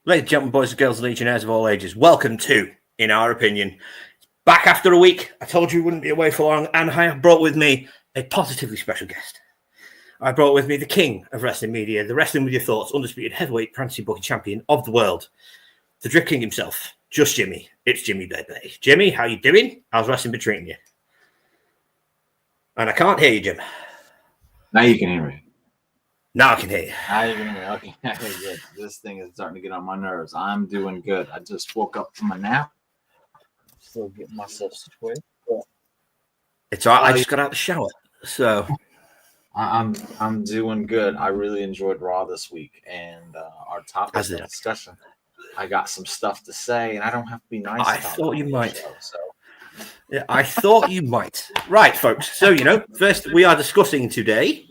Ladies and gentlemen, boys and girls, legionnaires of all ages, welcome to, in our opinion, back after a week. I told you we wouldn't be away for long, and I have brought with me a positively special guest. I brought with me the king of wrestling media, the Wrestling With Your Thoughts, undisputed heavyweight prancing booking champion of the world, the Drip King himself, Just Jimmy. It's Jimmy Baby. Jimmy, how you doing? How's wrestling been treating you? And I can't hear you, Jim. Now you can hear me. Now I can hear you. Now you can hear me. Okay, good. This thing is starting to get on my nerves. I'm doing good. I just woke up from a nap. Still getting myself situated. It's all right. I just got out of the shower, so I'm doing good. I really enjoyed Raw this week, and our topic of discussion. I got some stuff to say, and I don't have to be nice. I thought you might. Show, so. Yeah, I thought you might. Right, folks. So, first we are discussing today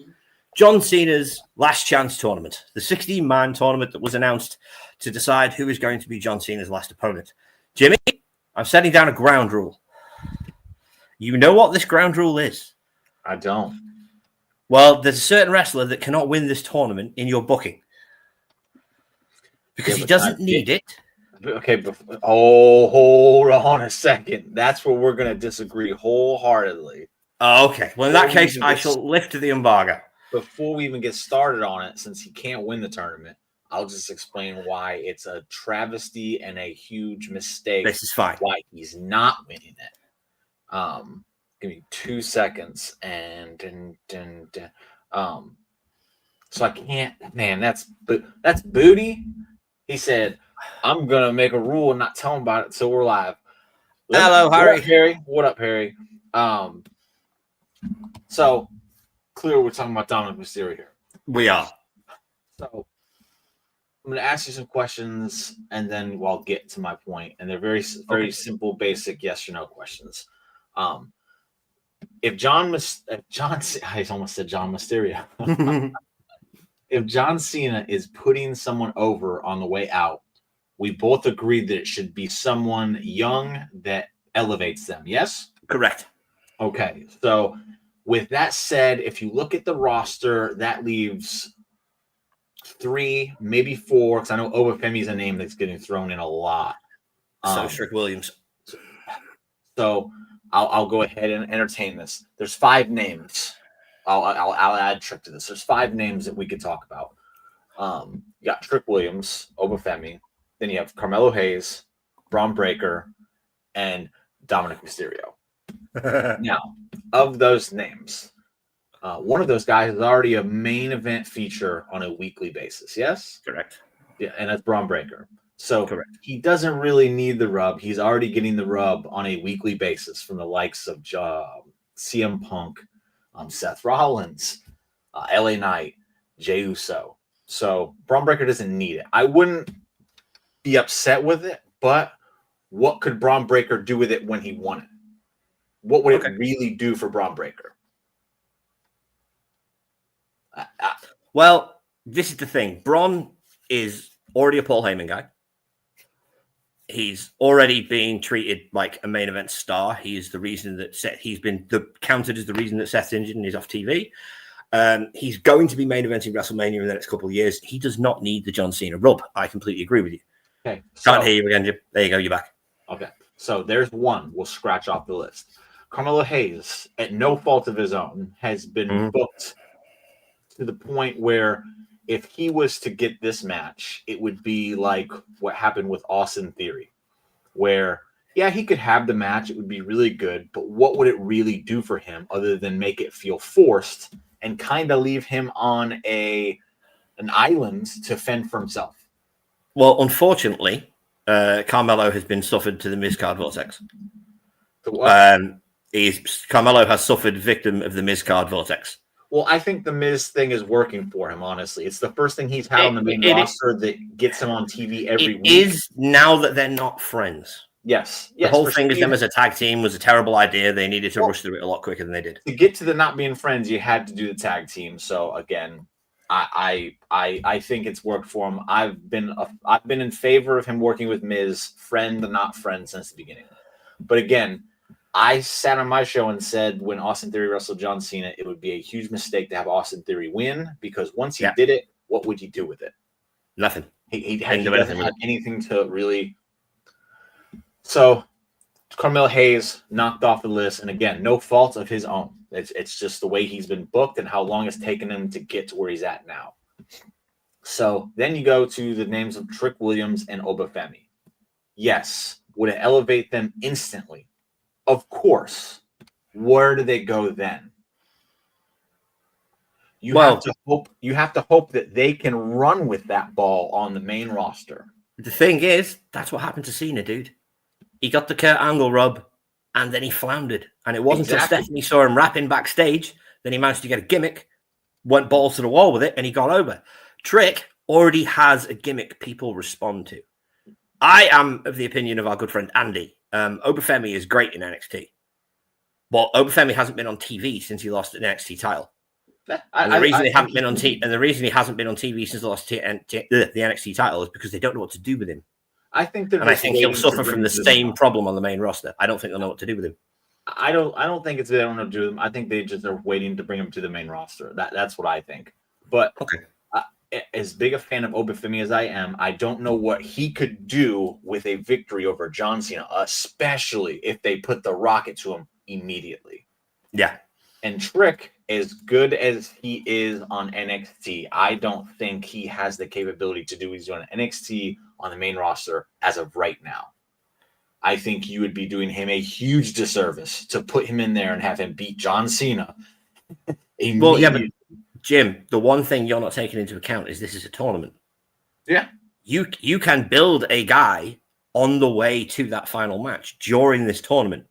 John Cena's Last Chance tournament, the 16-man tournament that was announced to decide who is going to be John Cena's last opponent. Jimmy, I'm setting down a ground rule. You know what this ground rule is? I don't. Well, there's a certain wrestler that cannot win this tournament in your booking because he doesn't need it. Okay, hold on a second. That's where we're going to disagree wholeheartedly. Okay. Well, in that case, I shall lift the embargo. Before we even get started on it, since he can't win the tournament, I'll just explain why it's a travesty and a huge mistake. This is fine. Why he's not winning it. Give me 2 seconds, so I can't. Man, that's booty. He said, "I'm gonna make a rule and not tell him about it until we're live." Hello, Harry. What up, Harry? So clear we're talking about Dominic Mysterio here. We are. So I'm going to ask you some questions, and then I'll get to my point. And they're very simple, basic yes or no questions. If I almost said John Mysterio. If John Cena is putting someone over on the way out, we both agreed that it should be someone young that elevates them. Yes? Correct. Okay. So with that said, if you look at the roster, that leaves 3, maybe 4, because I know Obafemi is a name that's getting thrown in a lot. So Trick Williams. So I'll go ahead and entertain this. There's 5 names. I'll add Trick to this. There's 5 names that we could talk about. You got Trick Williams, Obafemi. Then you have Carmelo Hayes, Braun Breaker, and Dominic Mysterio. Now, of those names, one of those guys is already a main event feature on a weekly basis. Yes? Correct. Yeah, and that's Braun Breaker. So correct. He doesn't really need the rub. He's already getting the rub on a weekly basis from the likes of CM Punk, Seth Rollins, LA Knight, Jey Uso. So Braun Breaker doesn't need it. I wouldn't be upset with it, but what could Braun Breaker do with it when he won it? What would it really do for Braun Breaker? Well, this is the thing. Braun is already a Paul Heyman guy. He's already being treated like a main event star. He is the reason that he's been counted as the reason that Seth's injured and he's off TV. He's going to be main eventing WrestleMania in the next couple of years. He does not need the John Cena rub. I completely agree with you. Okay, can't hear you again, Jim. There you go. You're back. Okay, so there's one. We'll scratch off the list. Carmelo Hayes, at no fault of his own, has been booked to the point where if he was to get this match, it would be like what happened with Austin Theory, where, yeah, he could have the match. It would be really good. But what would it really do for him other than make it feel forced and kind of leave him on an island to fend for himself? Well, unfortunately, Carmelo has been suffered to the Mizcard vortex. Carmelo has suffered victim of the Mizcard vortex. Well, I think the Miz thing is working for him, honestly. It's the first thing he's had on the main roster that gets him on TV every week. It is now that they're not friends. Yes. The whole thing of them as a tag team was a terrible idea. They needed to rush through it a lot quicker than they did. To get to the not being friends, you had to do the tag team. So, again, I think it's worked for him. I've been in favor of him working with Miz, friend, not friend, since the beginning. But, again, I sat on my show and said when Austin Theory wrestled John Cena, it would be a huge mistake to have Austin Theory win because once he did it, what would he do with it? Nothing. He doesn't have anything to really. So Carmelo Hayes knocked off the list, and again, no fault of his own. It's just the way he's been booked and how long it's taken him to get to where he's at now. So then you go to the names of Trick Williams and Obafemi. Yes, would it elevate them instantly? Of course. Where do they go then? You have to hope that they can run with that ball on the main roster. The thing is, that's what happened to Cena, dude. He got the Kurt Angle rub, and then he floundered. And it wasn't until Stephanie saw him rapping backstage, then he managed to get a gimmick, went balls to the wall with it, and he got over. Trick already has a gimmick people respond to. I am of the opinion of our good friend Andy. Obafemi is great in NXT. But Obafemi hasn't been on TV since he lost an NXT title. And the reason he hasn't been on TV since he lost the NXT title is because they don't know what to do with him. I think he'll suffer from the same problem on the main roster. I don't think they'll know what to do with him. I don't think it's they don't know what to do with him. I think they just are waiting to bring him to the main roster. That's what I think. But okay. As big a fan of Obafemi as I am, I don't know what he could do with a victory over John Cena, especially if they put the rocket to him immediately. Yeah. And Trick, as good as he is on NXT, I don't think he has the capability to do what he's doing on NXT on the main roster as of right now. I think you would be doing him a huge disservice to put him in there and have him beat John Cena. Well, yeah, but Jim, the one thing you're not taking into account is this is a tournament. Yeah. You can build a guy on the way to that final match during this tournament.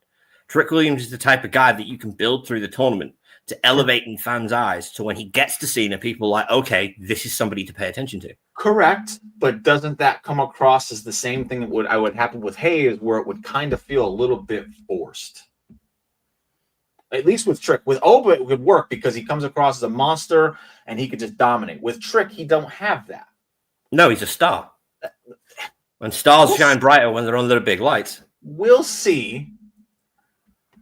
Trick Williams is the type of guy that you can build through the tournament to elevate in fans' eyes to when he gets to Cena, people are like, okay, this is somebody to pay attention to. Correct, but doesn't that come across as the same thing that would happen with Hayes, where it would kind of feel a little bit forced? At least with Trick. With Oba, it would work because he comes across as a monster and he could just dominate. With Trick, he don't have that. No, he's a star. And stars shine brighter when they're under the big lights. We'll see.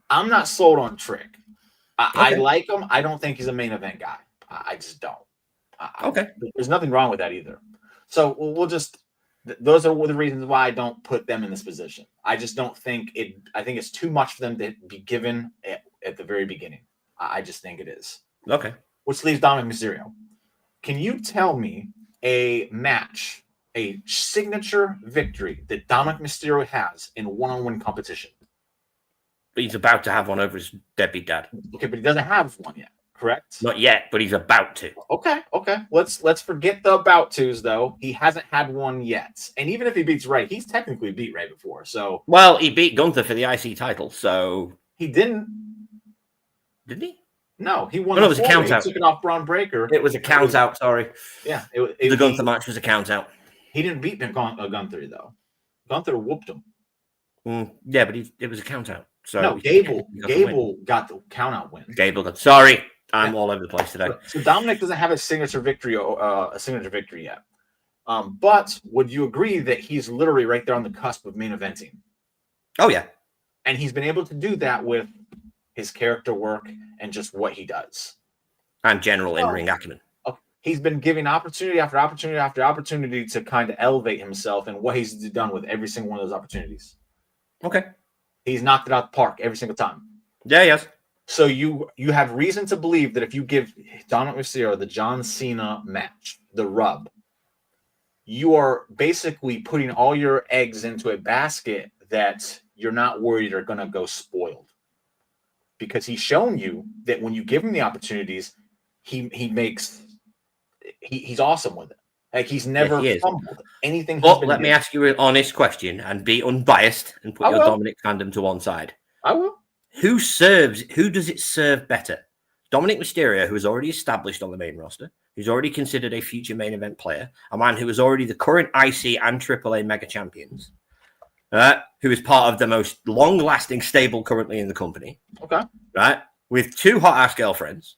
I'm not sold on Trick. I like him. I don't think he's a main event guy. I just don't. Okay. There's nothing wrong with that either. So we'll just those are the reasons why I don't put them in this position. I just don't think it. I think it's too much for them to be given at the very beginning. I just think it is. Okay. Which leaves Dominic Mysterio. Can you tell me a match, a signature victory that Dominic Mysterio has in one-on-one competition? But he's about to have one over his deadbeat dad. Okay, but he doesn't have one yet, correct? Not yet, but he's about to. Okay. Let's forget the about tos, though. He hasn't had one yet. And even if he beats Ray, he's technically beat Ray before. So well, he beat Gunther for the IC title, so he didn't. Did he? No, he won. No, it was a count out. He took it off Braun Breaker. It was a count out. Sorry. Yeah, the Gunther match was a count out. He didn't beat Gunther though. Gunther whooped him. Yeah, but it was a count out. So no, Gable got the count out win. Sorry, I'm all over the place today. So Dominic doesn't have a signature victory yet. But would you agree that he's literally right there on the cusp of main eventing? Oh yeah, and he's been able to do that with his character work and just what he does, and general in-ring acumen. He's been giving opportunity after opportunity after opportunity to kind of elevate himself, and what he's done with every single one of those opportunities. Okay. He's knocked it out the park every single time. Yeah, yes. So you have reason to believe that if you give Dominic Mysterio the John Cena match, the rub, you are basically putting all your eggs into a basket that you're not worried are going to go spoiled. Because he's shown you that when you give him the opportunities, he's awesome with it. Like he's never fumbled anything. Well, let me ask you an honest question and be unbiased and put your Dominic fandom to one side. I will. Who does it serve better? Dominic Mysterio, who is already established on the main roster, who's already considered a future main event player, a man who is already the current IC and AAA mega champions, who is part of the most long-lasting stable currently in the company. Okay. Right? With 2 hot-ass girlfriends.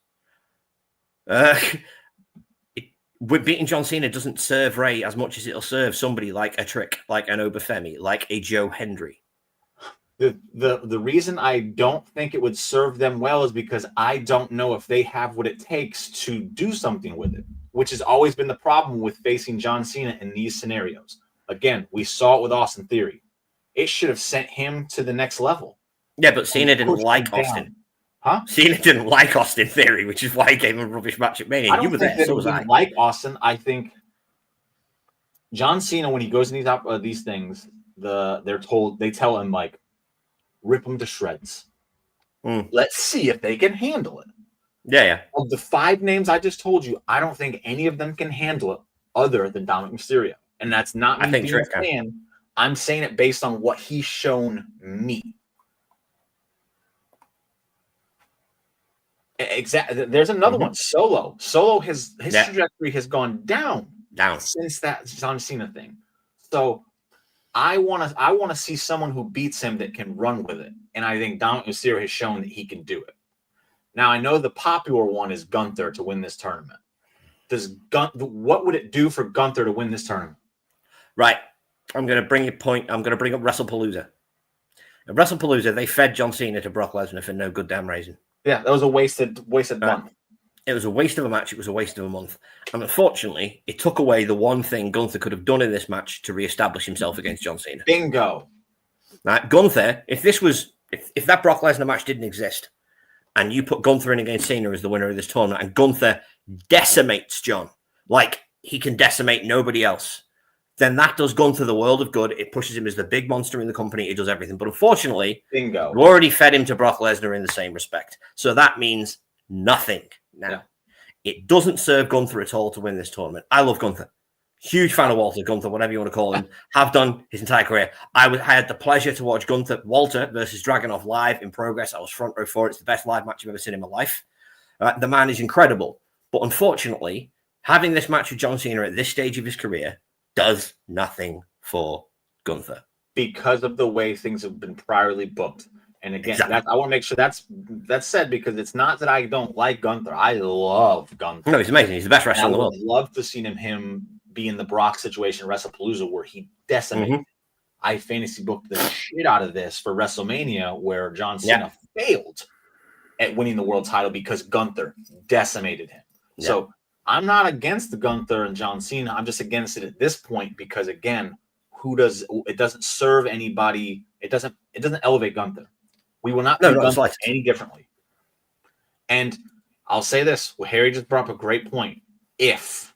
With beating John Cena doesn't serve Ray as much as it'll serve somebody like a Trick, like an Obafemi, like a Joe Hendry. The reason I don't think it would serve them well is because I don't know if they have what it takes to do something with it. which has always been the problem with facing John Cena in these scenarios. Again, we saw it with Austin Theory. It should have sent him to the next level. Yeah, but Cena didn't like Austin. Huh? Cena didn't like Austin Theory, which is why he gave him a rubbish match at Mania. You were there, so was I. Like Austin, I think John Cena, when he goes in these things, they tell him like, rip them to shreds. Let's see if they can handle it. Yeah. Of the 5 names I just told you, I don't think any of them can handle it other than Dominic Mysterio. And that's not me being a fan. I'm saying it based on what he's shown me. Exactly. There's another one, Solo. His trajectory has gone down since that John Cena thing. So I want to see someone who beats him that can run with it, and I think Dominic Mysterio has shown that he can do it. Now I know the popular one is Gunther to win this tournament. What would it do for Gunther to win this tournament? Right. I'm going to bring up WrestlePalooza. At WrestlePalooza, they fed John Cena to Brock Lesnar for no good damn reason. Yeah, that was a wasted month. It was a waste of a match. It was a waste of a month. And unfortunately, it took away the one thing Gunther could have done in this match to reestablish himself against John Cena. Bingo. Right, Gunther, if that Brock Lesnar match didn't exist, and you put Gunther in against Cena as the winner of this tournament, and Gunther decimates John, like he can decimate nobody else, then that does Gunther the world of good. It pushes him as the big monster in the company. It does everything. But unfortunately, bingo, you already fed him to Brock Lesnar in the same respect. So that means nothing now. Yeah. It doesn't serve Gunther at all to win this tournament. I love Gunther. Huge fan of Walter Gunther, whatever you want to call him. Have done his entire career. I had the pleasure to watch Walter versus Dragunov live in progress. I was front row for it. It's the best live match I've ever seen in my life. The man is incredible. But unfortunately, having this match with John Cena at this stage of his career does nothing for Gunther. Because of the way things have been priorly booked. And again, exactly. I want to make sure that's said, because it's not that I don't like Gunther. I love Gunther. No, he's amazing. He's the best wrestler in the world. I would love to see him be in the Brock situation at WrestlePalooza where he decimated. I fantasy booked the shit out of this for WrestleMania where John Cena failed at winning the world title because Gunther decimated him. Yeah. So I'm not against the Gunther and John Cena. I'm just against it at this point because, again, it doesn't serve anybody. It doesn't elevate Gunther. We will not do Gunther any differently. And I'll say this. Well, Harry just brought up a great point. If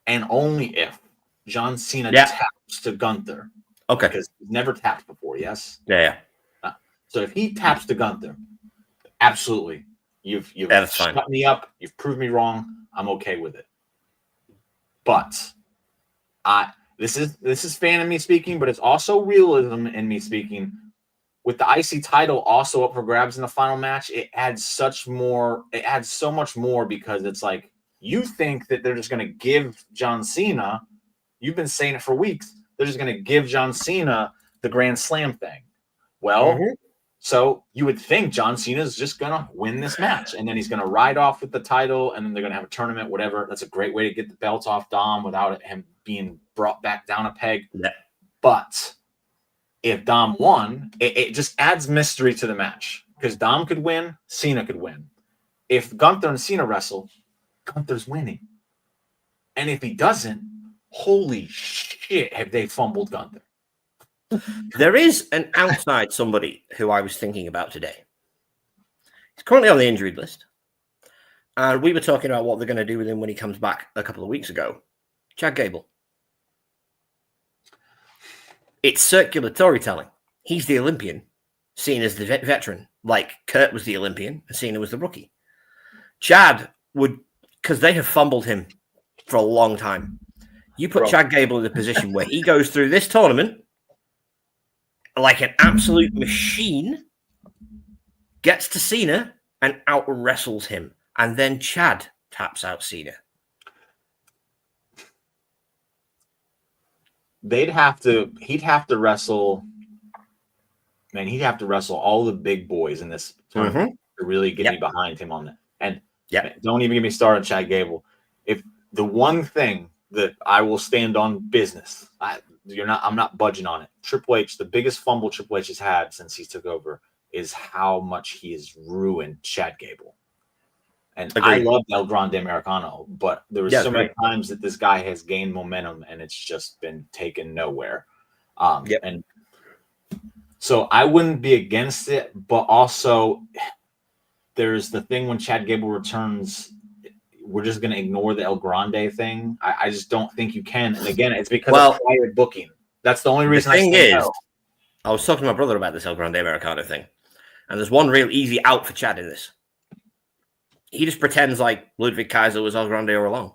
and only if John Cena taps to Gunther. Okay. Because he's never tapped before, yes? Yeah. So if he taps to Gunther, absolutely. You've shut me up. You've proved me wrong. I'm okay with it. But this is fan in me speaking, but it's also realism in me speaking. With the IC title also up for grabs in the final match, it adds so much more because it's like you think that they're just going to give John Cena, you've been saying it for weeks, they're just going to give John Cena the Grand Slam thing. Well, so you would think John Cena is just going to win this match, and then he's going to ride off with the title, and then they're going to have a tournament, whatever. That's a great way to get the belts off Dom without him being brought back down a peg. Yeah. But if Dom won, it just adds mystery to the match because Dom could win, Cena could win. If Gunther and Cena wrestle, Gunther's winning. And if he doesn't, holy shit, have they fumbled Gunther. There is an outside somebody who I was thinking about today. He's currently on the injured list. And we were talking about what they're going to do with him when he comes back a couple of weeks ago. Chad Gable. It's circular storytelling. He's the Olympian, seen as the veteran, like Kurt was the Olympian, and Cena was the rookie. Chad would, because they have fumbled him for a long time. You put Chad Gable in a position where he goes through this tournament like an absolute machine, gets to Cena, and out-wrestles him. And then Chad taps out Cena. He'd have to wrestle. Man, he'd have to wrestle all the big boys in this tournament to really get me behind him on that. And don't even get me started, Chad Gable. If the one thing that I will stand on business, I'm not budging on it. Triple H, the biggest fumble Triple H has had since he took over is how much he has ruined Chad Gable. And Agreed. I love El Grande Americano, but there was so many times that this guy has gained momentum and it's just been taken nowhere. And so I wouldn't be against it, but also there's the thing when Chad Gable returns, we're just going to ignore the El Grande thing. I just don't think you can. And again, it's because of prior booking. That's the only reason. The thing is, I was talking to my brother about this El Grande Americano thing, and there's one real easy out for Chad in this. He just pretends like Ludwig Kaiser was El Grande all along,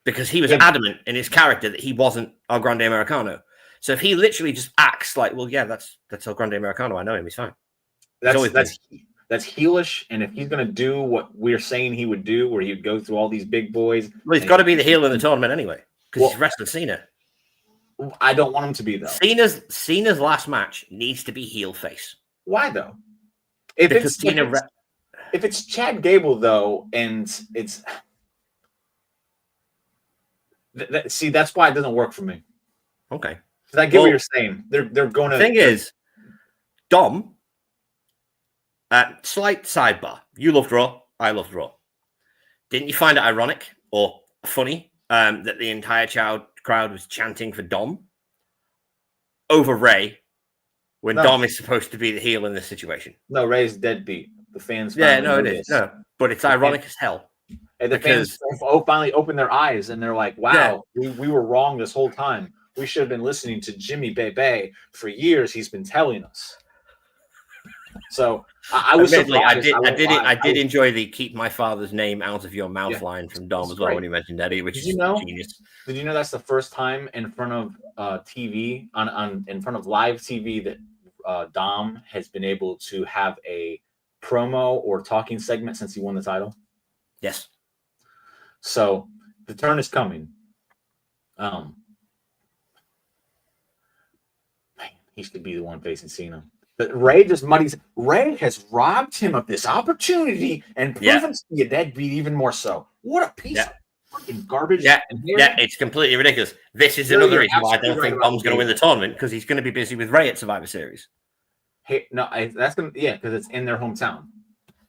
because he was adamant in his character that he wasn't El Grande Americano. So if he literally just acts like, well, yeah, that's El Grande Americano, I know him, he's fine. That's heelish, and if he's going to do what we're saying he would do, where he'd go through all these big boys, well, he's got to be the heel in the tournament anyway, because he's wrestling Cena. I don't want him to be though. Cena's last match needs to be heel face. Why though? If it's Chad Gable though, and it's see, that's why it doesn't work for me. Okay, because I get what you're saying. They're going to. The thing is, Dom. Slight sidebar. You loved Raw. I loved Raw. Didn't you find it ironic or funny that the entire crowd was chanting for Dom over Ray when Dom is supposed to be the heel in this situation? No, Ray's deadbeat. The fans. Yeah, no, it is. No, but it's ironic as hell. And the fans finally opened their eyes and they're like, wow, we were wrong this whole time. We should have been listening to Jimmy Bebe for years. He's been telling us. So I was surprised. I did enjoy the "keep my father's name out of your mouth" line from Dom as well when he mentioned Eddie, which is genius. Did you know that's the first time in front of TV in front of live TV that Dom has been able to have a promo or talking segment since he won the title? Yes. So the turn is coming. Man, he should be the one facing Cena. But Ray just muddies. Ray has robbed him of this opportunity and proven to be a deadbeat even more so. What a piece of fucking garbage. Yeah, it's completely ridiculous. This is another reason why I don't think Dom's going to win the tournament, because he's going to be busy with Ray at Survivor Series. Hey, no, that's going to, because it's in their hometown.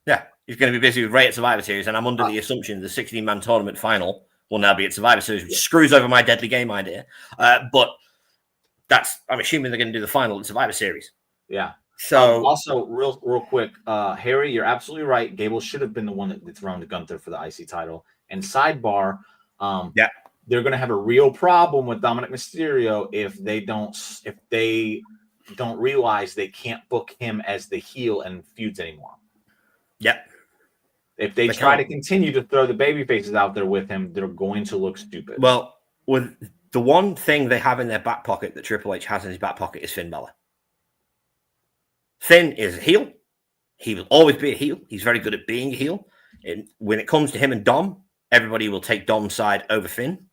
Yeah, he's going to be busy with Ray at Survivor Series, and I'm under the assumption the 16-man tournament final will now be at Survivor Series, which screws over my deadly game idea. But I'm assuming they're going to do the final at Survivor Series. Yeah. So also real quick, Harry, you're absolutely right. Gable should have been the one that thrown to Gunther for the IC title. And sidebar, they're going to have a real problem with Dominic Mysterio if they don't realize they can't book him as the heel and feuds anymore. Yep. If they try to continue to throw the baby faces out there with him, they're going to look stupid. Well, with the one thing they have in their back pocket that Triple H has in his back pocket is Finn Balor. Finn is a heel. He will always be a heel. He's very good at being a heel. And when it comes to him and Dom, everybody will take Dom's side over Finn.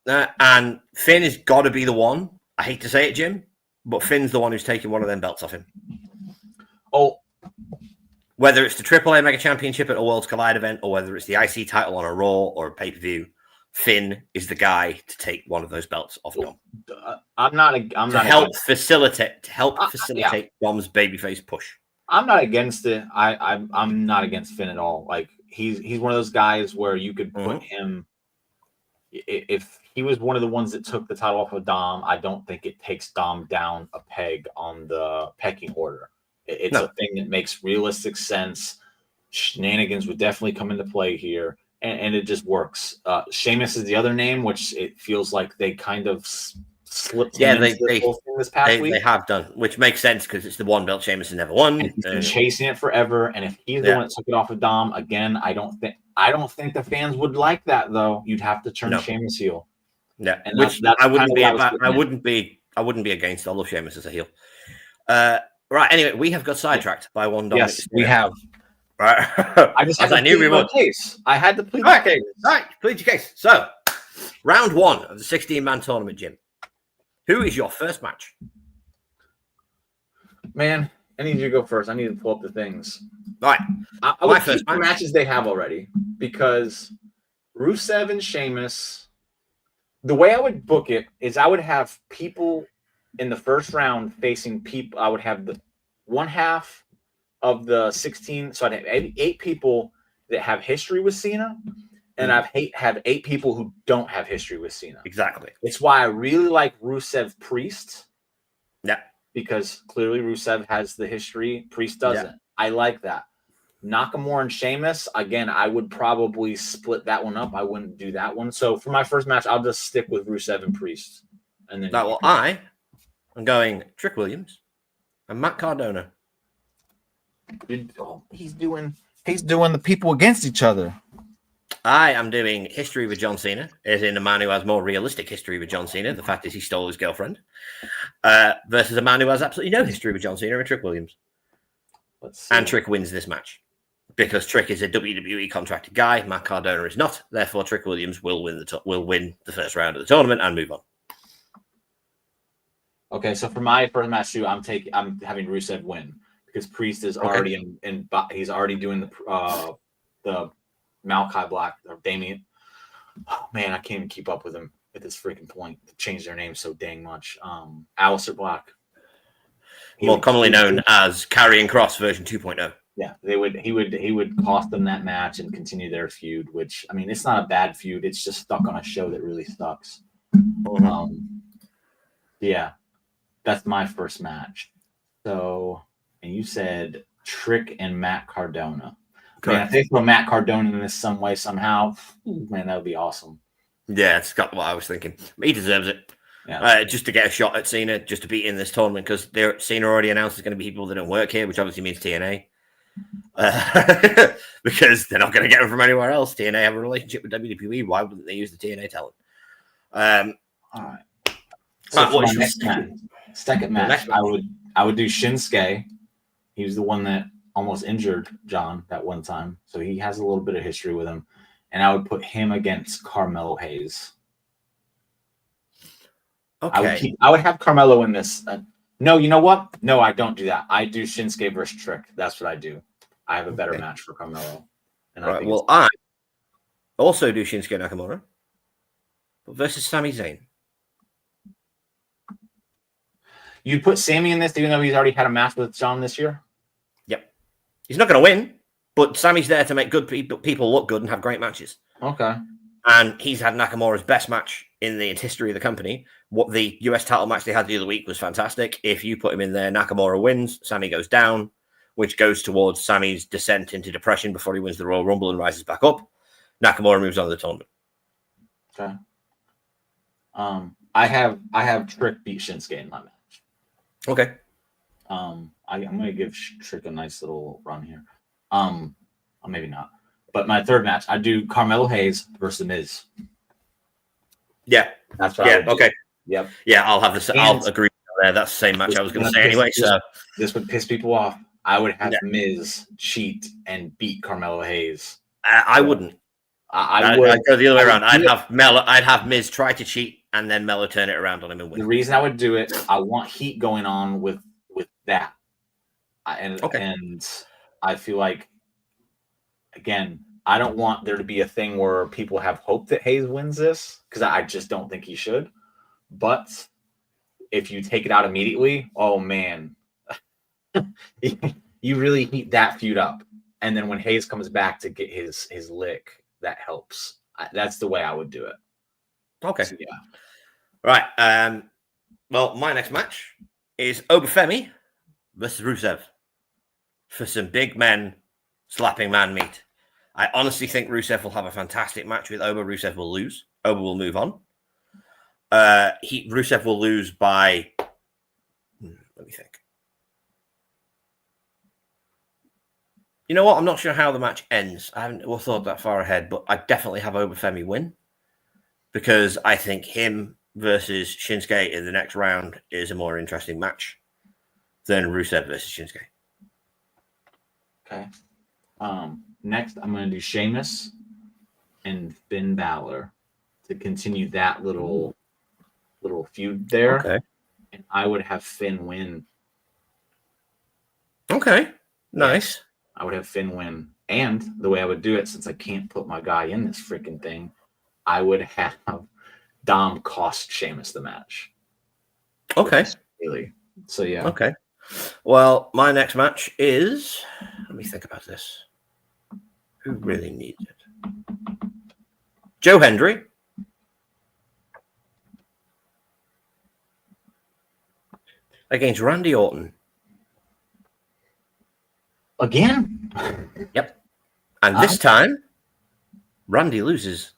And Finn has got to be the one. I hate to say it, Jim, but Finn's the one who's taking one of them belts off him. Oh, whether it's the AAA Mega Championship at a Worlds Collide event or whether it's the IC title on a Raw or a pay-per-view, Finn is the guy to take one of those belts off Dom. I'm not facilitate Dom's babyface push. I'm not against it. I'm not against Finn at all. Like he's one of those guys where you could put him. If he was one of the ones that took the title off of Dom, I don't think it takes Dom down a peg on the pecking order. It's a thing that makes realistic sense. Shenanigans would definitely come into play here. And it just works. Sheamus is the other name, which it feels like they kind of slipped. Yeah, this past week. They have done, which makes sense because it's the one belt Sheamus has never won. And he's been chasing it forever. And if he's the one that took it off of Dom again, I don't think the fans would like that though. You'd have to turn Sheamus heel. Yeah, and which I wouldn't be. I wouldn't be against. I love Sheamus as a heel. Right. Anyway, we have got sidetracked by one. Yes, we have. Right. I just had to plead my case. I had to plead my case. Right, plead your case. So, round one of the 16-man tournament, Jim. Who is your first match? Man, I need you to go first. I need to pull up the things. All right. I would keep the matches they have already because Rusev and Sheamus, the way I would book it is I would have people in the first round facing people. I would have the one half of the 16. So I'd have eight people that have history with Cena, and have 8 people who don't have history with Cena. Exactly. It's why I really like Rusev Priest. Yeah. Because clearly Rusev has the history, Priest doesn't. Yeah. I like that. Nakamura and Sheamus, again, I would probably split that one up. I wouldn't do that one. So for my first match, I'll just stick with Rusev and Priest. And then I am going Trick Williams and Matt Cardona. He's doing the people against each other. I am doing history with John Cena, as in a man who has more realistic history with John Cena. The fact is he stole his girlfriend. Versus a man who has absolutely no history with John Cena and Trick Williams. And Trick wins this match. Because Trick is a WWE contracted guy, Matt Cardona is not. Therefore, Trick Williams will win the first round of the tournament and move on. Okay, so for my first match too, I'm having Rusev win because Priest is already he's already doing the Malachi Black or Damien. Oh man, I can't even keep up with him at this freaking point. They changed their name so dang much. Aleister Black, more commonly known as Karrion Kross version 2.0. Yeah, he would cost them that match and continue their feud, which I mean, it's not a bad feud. It's just stuck on a show that really sucks. Yeah, that's my first match. So, and you said Trick and Matt Cardona. Man, if they throw Matt Cardona in this some way, somehow, man, that would be awesome. Yeah, it's got what I was thinking. He deserves it. Yeah. Just to get a shot at Cena, just to be in this tournament, because Cena already announced there's going to be people that don't work here, which obviously means TNA. Because they're not going to get them from anywhere else. TNA have a relationship with WWE. Why wouldn't they use the TNA talent? All right. So second match, I would do Shinsuke. He was the one that almost injured John that one time, so he has a little bit of history with him, and I would put him against Carmelo Hayes. Okay, I would have Carmelo in this. No, you know what? No, I don't do that. I do Shinsuke versus Trick. That's what I do. I have a better match for Carmelo. And I also do Shinsuke Nakamura, but versus Sami Zayn. You put Sami in this, even though he's already had a match with John this year. Yep, he's not going to win, but Sami's there to make good people look good and have great matches. Okay. And he's had Nakamura's best match in the history of the company. What the US title match they had the other week was fantastic. If you put him in there, Nakamura wins, Sami goes down, which goes towards Sami's descent into depression before he wins the Royal Rumble and rises back up. Nakamura moves on to the tournament. Okay. I have Trick beat Shinsuke in my match. Okay. I'm going to give Trick a nice little run here. Maybe not. But my third match, I do Carmelo Hayes versus Miz. Yeah. That's what I would do. Okay. Yep. Yeah, I'll agree there. That's the same match I was going to say anyway. This would piss people off. I would have Miz cheat and beat Carmelo Hayes. I wouldn't. I would. I'd go the other way around. I'd have Miz try to cheat and then Melo turn it around on him and win. The reason I would do it, I want heat going on with that. And I feel like, again, I don't want there to be a thing where people have hope that Hayes wins this, because I just don't think he should. But if you take it out immediately, oh man, you really heat that feud up. And then when Hayes comes back to get his lick, that helps. That's the way I would do it. Okay. So, yeah. Right. Well, my next match is Obafemi versus Rusev for some big men slapping man meat. I honestly think Rusev will have a fantastic match with Oba. Rusev will lose. Oba will move on. Rusev will lose by. Let me think. You know what? I'm not sure how the match ends. I haven't thought that far ahead, but I definitely have Obafemi win because I think him versus Shinsuke in the next round is a more interesting match than Rusev versus Shinsuke. Okay. Next, I'm going to do Sheamus and Finn Balor to continue that little feud there. Okay. And I would have Finn win. Okay. Nice. Yeah. I would have Finn win. And the way I would do it, since I can't put my guy in this freaking thing, I would have Dom cost Sheamus the match. Okay. Really. So, yeah. Okay. Well, my next match is. Let me think about this. Who really needs it? Joe Hendry. Against Randy Orton. Again? Yep. And this time, Randy loses.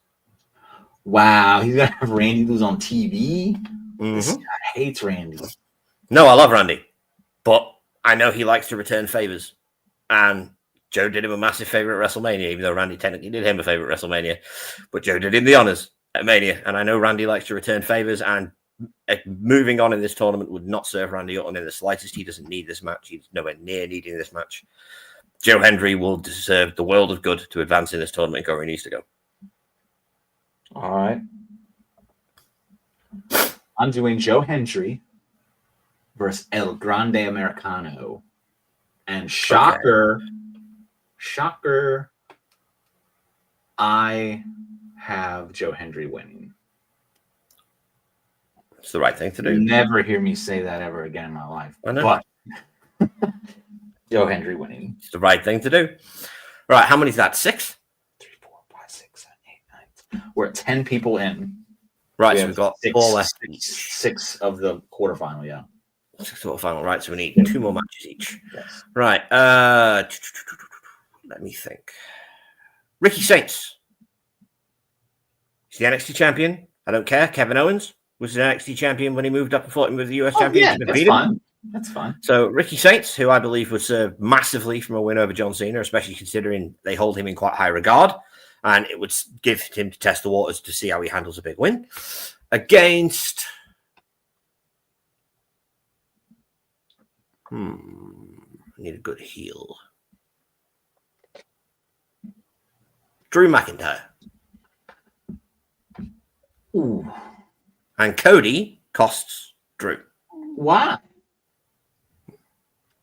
Wow, he's going to have Randy lose on TV? Mm-hmm. This guy hates Randy. No, I love Randy. But I know he likes to return favors. And Joe did him a massive favor at WrestleMania, even though Randy technically did him a favor at WrestleMania. But Joe did him the honors at Mania. And I know Randy likes to return favors. And moving on in this tournament would not serve Randy Orton in the slightest. He doesn't need this match. He's nowhere near needing this match. Joe Hendry will deserve the world of good to advance in this tournament and go where he needs to go. All right. I'm doing Joe Hendry versus El Grande Americano. And shocker, I have Joe Hendry winning. It's the right thing to do. You'll never hear me say that ever again in my life. I know. But Joe Hendry winning. It's the right thing to do. Right, how many is that? 6? 3, 4, 5, 6, 7, 8, 9. We're at 10 people in. Right, so we've got 4 left. 6 of the quarterfinal, yeah. 6 quarterfinal, right? So we need 2 more matches each. Yes. Right. Let me think. Ricky Saints. He's the NXT champion. I don't care. Kevin Owens was the NXT champion when he moved up and fought him with the US champion. Yeah, that's fine. That's fine. So Ricky Saints, who I believe would serve massively from a win over John Cena, especially considering they hold him in quite high regard, and it would give him to test the waters to see how he handles a big win against. I need a good heel. Drew McIntyre. Ooh. And Cody costs Drew. Why?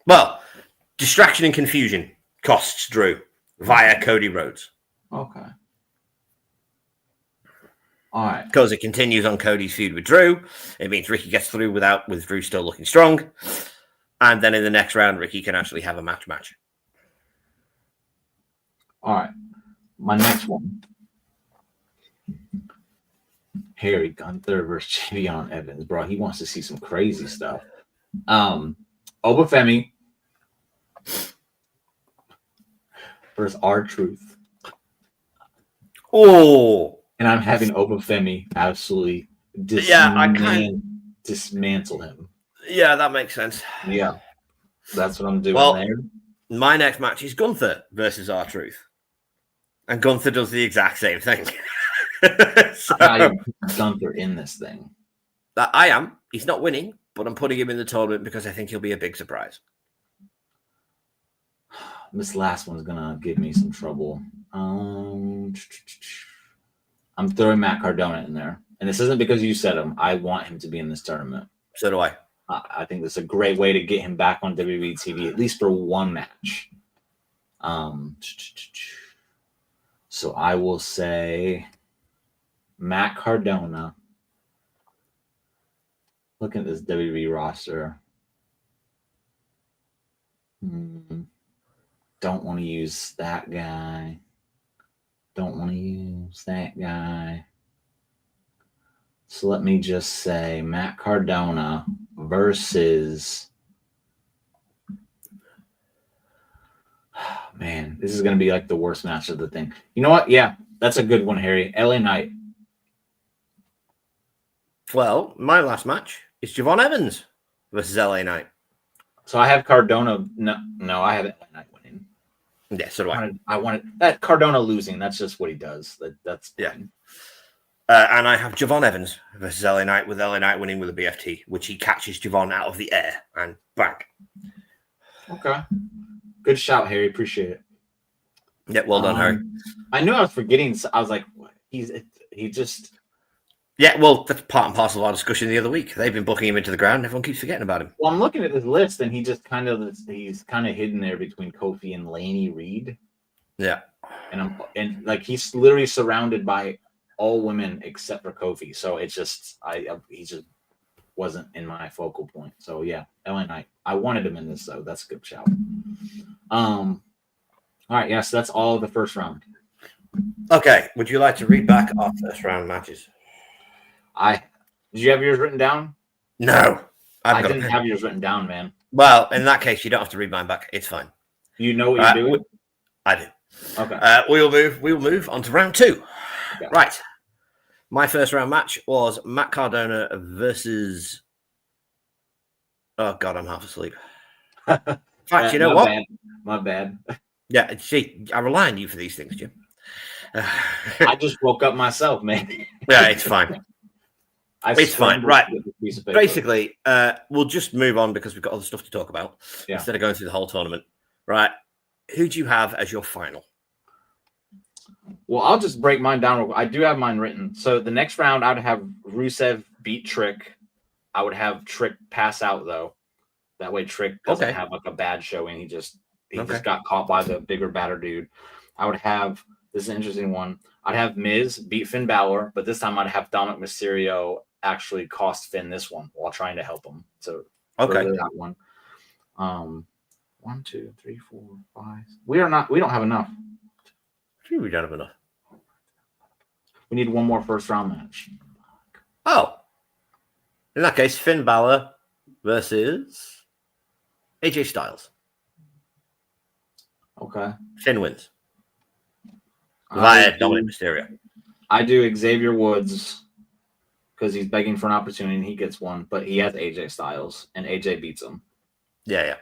Well, distraction and confusion costs Drew via Cody Rhodes. Okay. All right. Because it continues on Cody's feud with Drew. It means Ricky gets through with Drew still looking strong. And then in the next round, Ricky can actually have a match. All right. My next one. Harry Gunther versus Javion Evans. Bro, he wants to see some crazy stuff. Obafemi versus R-Truth. Oh. And I'm having Obafemi absolutely dismantle him. Yeah, that makes sense. Yeah. That's what I'm doing there. My next match is Gunther versus R-Truth. And Gunther does the exact same thing. So, I Gunther in this thing. I am. He's not winning, but I'm putting him in the tournament because I think he'll be a big surprise. This last one's gonna give me some trouble. I'm throwing Matt Cardona in there, and this isn't because you said him. I want him to be in this tournament. So do I. I think this is a great way to get him back on WWE TV, at least for one match. So I will say Matt Cardona. Look at this WWE roster. Don't want to use that guy. Don't want to use that guy. So let me just say Matt Cardona versus. Man, this is going to be like the worst match of the thing. You know what? Yeah, that's a good one, Harry. LA Knight. Well, my last match is Javon Evans versus LA Knight. So I have Cardona. No, I have LA Knight winning. Yeah, so do I. I wanted that Cardona losing. That's just what he does. That's yeah. And I have Javon Evans versus LA Knight, with LA Knight winning with a BFT, which he catches Javon out of the air and back. Okay. Good shout, Harry. Appreciate it. Yeah, well done, Harry. I knew I was forgetting. I was like, what? He just. Yeah, well, that's part and parcel of our discussion the other week. They've been booking him into the ground. Everyone keeps forgetting about him. Well, I'm looking at his list, and he's kind of hidden there between Kofi and Laney Reed. Yeah, and he's literally surrounded by all women except for Kofi. So it's just he's just wasn't in my focal point. So yeah, LA Knight. I wanted him in this though. That's a good shout. All right, yes, that's all of the first round. Okay, would you like to read back our first round matches? Did you have yours written down? No, I didn't have yours written down, man. Well, in that case, you don't have to read mine back. It's fine. You know what you're doing? I do. Okay. We will move on to round 2. Okay. Right. My first round match was Matt Cardona versus. Oh God, I'm half asleep. In fact, you know what? My bad. Yeah, see, I rely on you for these things, Jim. I just woke up myself, man. Yeah, it's fine. It's fine. Right. Basically, we'll just move on because we've got other stuff to talk about instead of going through the whole tournament. Right. Who do you have as your final? Well, I'll just break mine down. I do have mine written. So the next round, I would have Rusev beat Trick. I would have Trick pass out, though. That way Trick doesn't have like a bad showing. He just got caught by the bigger, badder dude. I would have, this is an interesting one, I'd have Miz beat Finn Balor, but this time I'd have Dominic Mysterio actually cost Finn this one while trying to help him. So that one. 1, 2, 3, 4, 5. We don't have enough. We don't have enough. We need one more first round match. Oh. In that case, Finn Balor versus AJ Styles. Okay. Finn wins. Via Dominic Mysterio. I do Xavier Woods because he's begging for an opportunity and he gets one, but he has AJ Styles and AJ beats him. Yeah.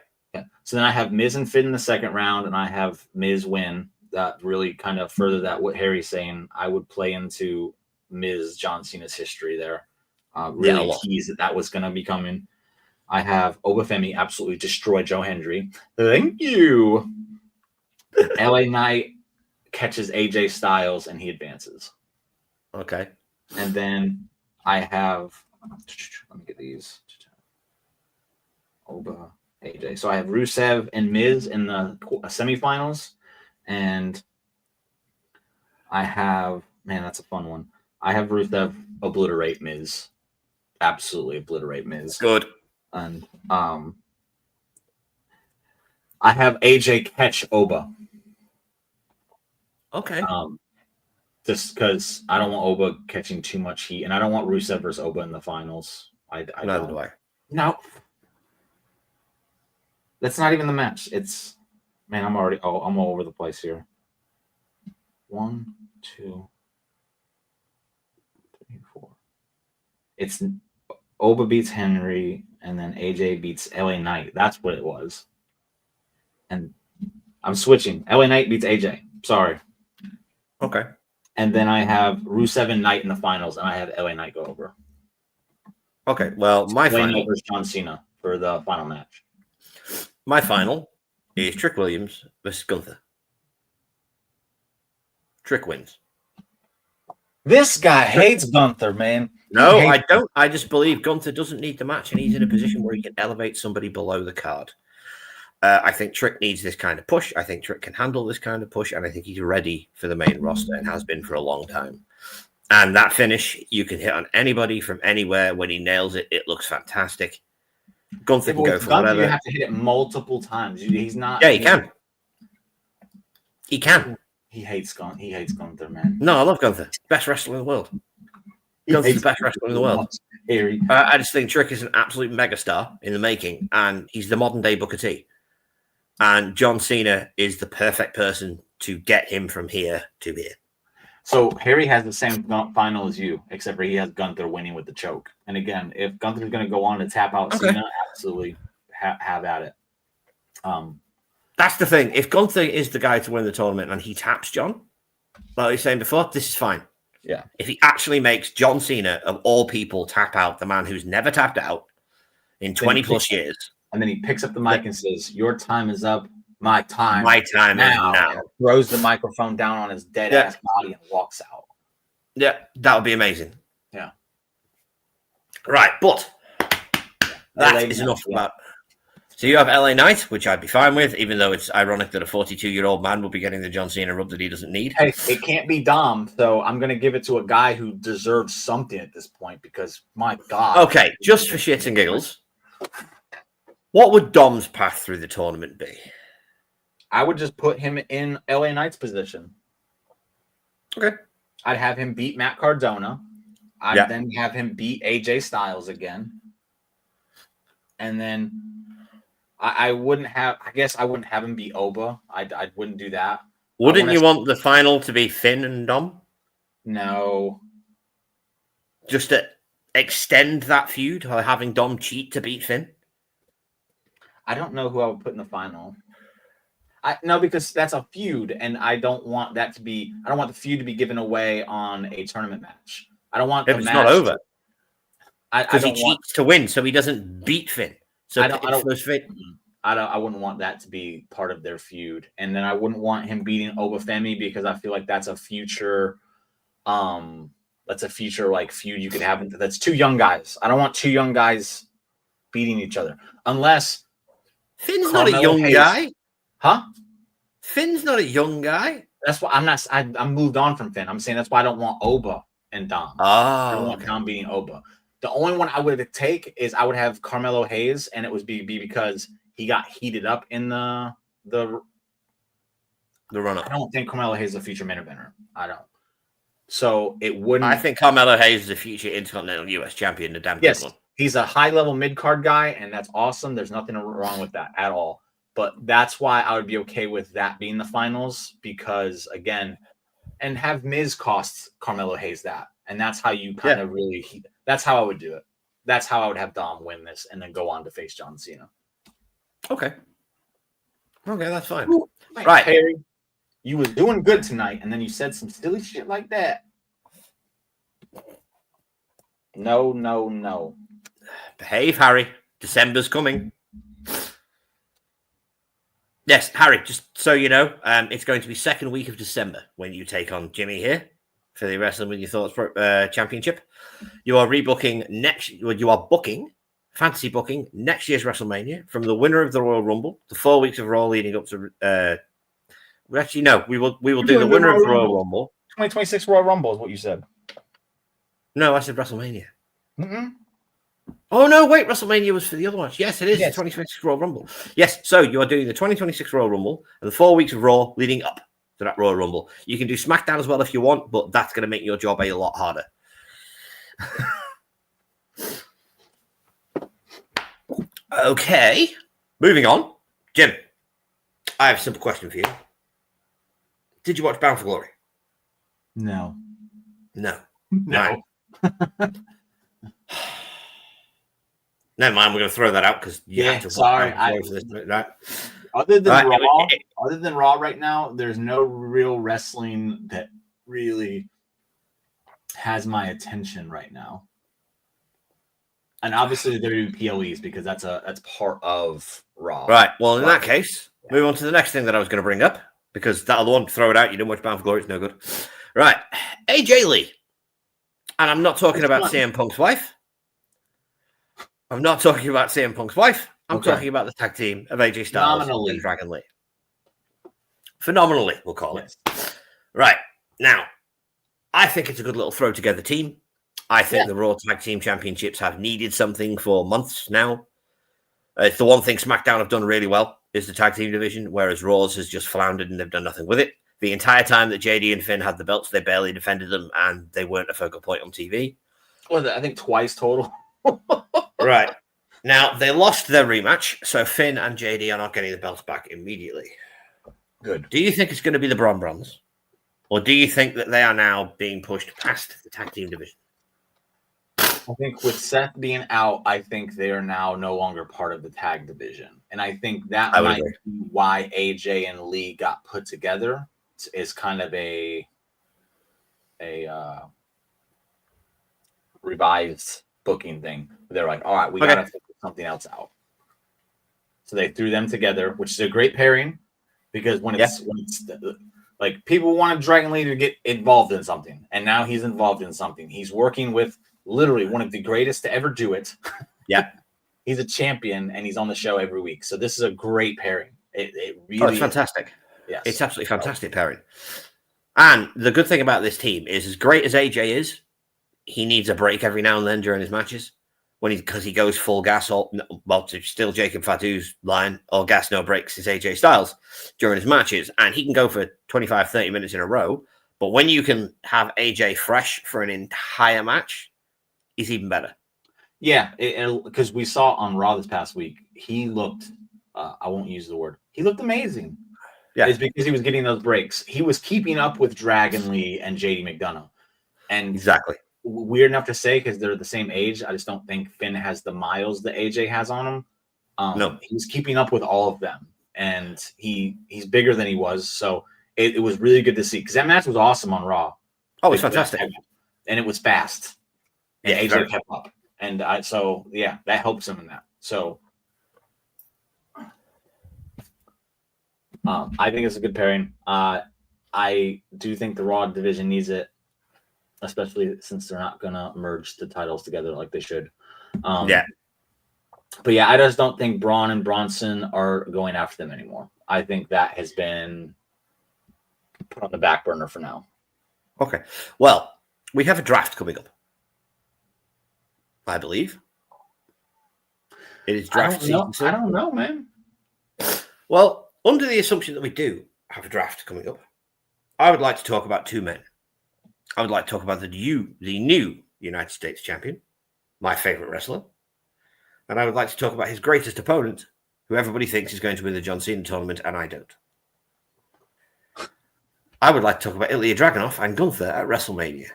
So then I have Miz and Finn in the second round, and I have Miz win. That really kind of further that what Harry's saying. I would play into Miz John Cena's history there. Really tease that was going to be coming. I have Obafemi absolutely destroy Joe Hendry. Thank you. LA Knight catches AJ Styles and he advances. Okay. And then I have, let me get these. Oba, AJ. So I have Rusev and Miz in the semifinals. And I have, man, that's a fun one. I have Rusev obliterate Miz. Absolutely obliterate Miz. Good. And I have AJ catch Oba. Okay. Just because I don't want Oba catching too much heat, and I don't want Rusev versus Oba in the finals. Neither do I. No. That's not even the match. It's, man, I'm all over the place here. 1, 2, 3, 4. It's Oba beats Henry, and then AJ beats LA Knight. That's what it was. And I'm switching. LA Knight beats AJ. Sorry. Okay. And then I have Rusev and Knight in the finals, and I have LA Knight go over. Okay. Well, my LA final Knight versus John Cena for the final match. My final is Trick Williams versus Gunther. Trick wins. This guy hates Gunther, man. No, I don't. I just believe Gunther doesn't need the match, and he's in a position where he can elevate somebody below the card. I think Trick needs this kind of push. I think Trick can handle this kind of push, and I think he's ready for the main roster and has been for a long time. And that finish, you can hit on anybody from anywhere. When he nails it, it looks fantastic. Gunther can go for whatever. You have to hit it multiple times. He's not. Yeah, he can. He can. He hates Gunther, man. No, I love Gunther. Best wrestler in the world. Gunther's the best wrestler in the world. I just think Trick is an absolute megastar in the making, and he's the modern day Booker T. And John Cena is the perfect person to get him from here to here. So Harry has the same final as you, except for he has Gunther winning with the choke. And again, if Gunther's going to go on to tap out Cena, absolutely have at it. That's the thing. If Gunther is the guy to win the tournament and he taps John, like I was saying before, this is fine. Yeah. If he actually makes John Cena, of all people, tap out the man who's never tapped out in 20 plus years. And then he picks up the mic and says, "Your time is up. My time. My time now." And throws the microphone down on his dead ass body and walks out. Yeah, that would be amazing. Yeah. Right, but that is enough about. So you have LA Knight, which I'd be fine with, even though it's ironic that a 42-year-old man will be getting the John Cena rub that he doesn't need. Hey, it can't be Dom, so I'm going to give it to a guy who deserves something at this point because, my God. Okay, just for shits and giggles, what would Dom's path through the tournament be? I would just put him in LA Knight's position. Okay. I'd have him beat Matt Cardona. I'd then have him beat AJ Styles again. And then I wouldn't have him beat Oba. I wouldn't do that. Wouldn't you want the final to be Finn and Dom? No. Just to extend that feud, or having Dom cheat to beat Finn? I don't know who I would put in the final. No, because that's a feud, and I don't want that to be. I don't want the feud to be given away on a tournament match. I don't want. If it's not over, because he cheats to win, so he doesn't beat Finn. So I wouldn't want that to be part of their feud, and then I wouldn't want him beating Obafemi because I feel like that's a future. That's a future like feud you could have. That's two young guys. I don't want two young guys beating each other unless Finn's not a young guy. Huh? Finn's not a young guy. That's why I'm not. I'm moved on from Finn. I'm saying that's why I don't want Oba and Dom. I don't want Dom beating Oba. The only one I would take is I would have Carmelo Hayes, and it would be because he got heated up in the run-up. I don't think Carmelo Hayes is a future main eventer. I don't. So it wouldn't. I think Carmelo Hayes is a future Intercontinental US champion. The damn yes, good one. He's a high-level mid-card guy, and that's awesome. There's nothing wrong with that at all. But that's why I would be okay with that being the finals because, again, and have Miz cost Carmelo Hayes that. And that's how you kind of really – that's how I would do it. That's how I would have Dom win this and then go on to face John Cena. Okay, that's fine. Ooh, right. Harry, you was doing good tonight, and then you said some silly shit like that. No. Behave, Harry. December's coming. Yes, Harry, just so you know, it's going to be second week of December when you take on Jimmy here for the Wrestling With Your Thoughts Championship. You are booking, fantasy booking, next year's WrestleMania from the winner of the Royal Rumble, the 4 weeks of Raw leading up to... we will do the winner of the Royal Rumble. 2026 Royal Rumble is what you said. No, I said WrestleMania. Mm-mm. Oh, no, wait, WrestleMania was for the other ones. Yes, it is. Yes. The 2026 Royal Rumble. Yes, so you are doing the 2026 Royal Rumble and the 4 weeks of Raw leading up to that Royal Rumble. You can do SmackDown as well if you want, but that's going to make your job a lot harder. Okay, moving on. Jim, I have a simple question for you. Did you watch Bound for Glory? No. Right. Never mind, we're going to throw that out because sorry. Right? Other than Raw right now, there's no real wrestling that really has my attention right now. And obviously there are PLEs because that's part of Raw. Right. Well, in that case, move on to the next thing that I was going to bring up because that other one, throw it out. You didn't watch Bound for Glory, it's no good. Right. AJ Lee. And I'm not talking about CM Punk's wife. I'm talking about the tag team of AJ Styles and Dragon Lee. Phenomenally, we'll call it. Right. Now, I think it's a good little throw together team. I think the Raw Tag Team Championships have needed something for months now. It's the one thing SmackDown have done really well is the tag team division, whereas Raw's has just floundered and they've done nothing with it. The entire time that JD and Finn had the belts, they barely defended them and they weren't a focal point on TV. Well, I think twice total. Right. Now, they lost their rematch, so Finn and JD are not getting the belts back immediately. Good. Do you think it's going to be the Bron Brons? Or do you think that they are now being pushed past the tag team division? I think with Seth being out, I think they are now no longer part of the tag division. And I think that might be why AJ and Lee got put together is kind of a revised booking thing. They're like, all right, we got to figure something else out. So they threw them together, which is a great pairing because when it's like people wanted Dragon Lee to get involved in something, and now he's involved in something. He's working with literally one of the greatest to ever do it. Yeah. He's a champion, and he's on the show every week. So this is a great pairing. It really Oh, it's fantastic. Yes. It's absolutely fantastic pairing. And the good thing about this team is, as great as AJ is, he needs a break every now and then during his matches because he goes full gas. Well, it's still Jacob Fadu's line, all gas, no breaks, is AJ Styles during his matches. And he can go for 25, 30 minutes in a row. But when you can have AJ fresh for an entire match, he's even better. Yeah, because we saw on Raw this past week, he looked, I won't use the word, he looked amazing. Yeah. It's because he was getting those breaks. He was keeping up with Dragon Lee and JD McDonough. And exactly. Weird enough to say because they're the same age. I just don't think Finn has the miles that AJ has on him. No. He's keeping up with all of them. And he's bigger than he was. So it was really good to see because that match was awesome on Raw. Oh, it's fantastic. And it was fast. And Yeah, AJ kept up. And that helps him in that. So I think it's a good pairing. I do think the Raw division needs it, especially since they're not going to merge the titles together like they should. Yeah. But yeah, I just don't think Braun and Bronson are going after them anymore. I think that has been put on the back burner for now. Okay. Well, we have a draft coming up, I believe. It is draft season. I don't know, man. Well, under the assumption that we do have a draft coming up, I would like to talk about two men. I would like to talk about the new United States champion, my favorite wrestler. And I would like to talk about his greatest opponent, who everybody thinks is going to win the John Cena tournament, and I don't. I would like to talk about Ilya Dragunov and Gunther at WrestleMania.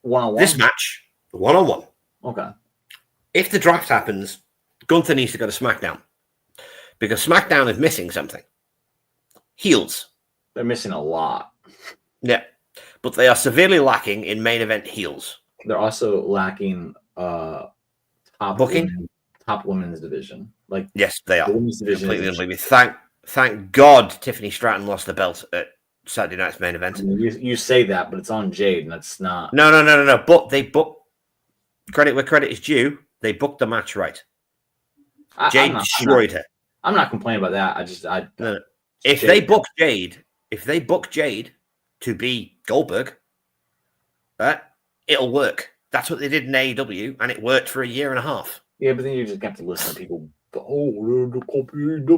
One-on-one? This match, one-on-one. Okay. If the draft happens, Gunther needs to go to SmackDown. Because SmackDown is missing something. Heels. They're missing a lot. Yeah. But they are severely lacking in main event heels. They're also lacking top women's division. Like, yes, they are. The women's division completely. Thank God Tiffany Stratton lost the belt at Saturday night's main event. I mean, you say that, but it's on Jade, and that's not. No. But they booked, credit where credit is due, they booked the match right. Jade destroyed her. I'm not complaining about that. No. If they book Jade to be Goldberg, it'll work. That's what they did in AEW, and it worked for a year and a half. Yeah, but then you just have to listen to people. Oh, AEW.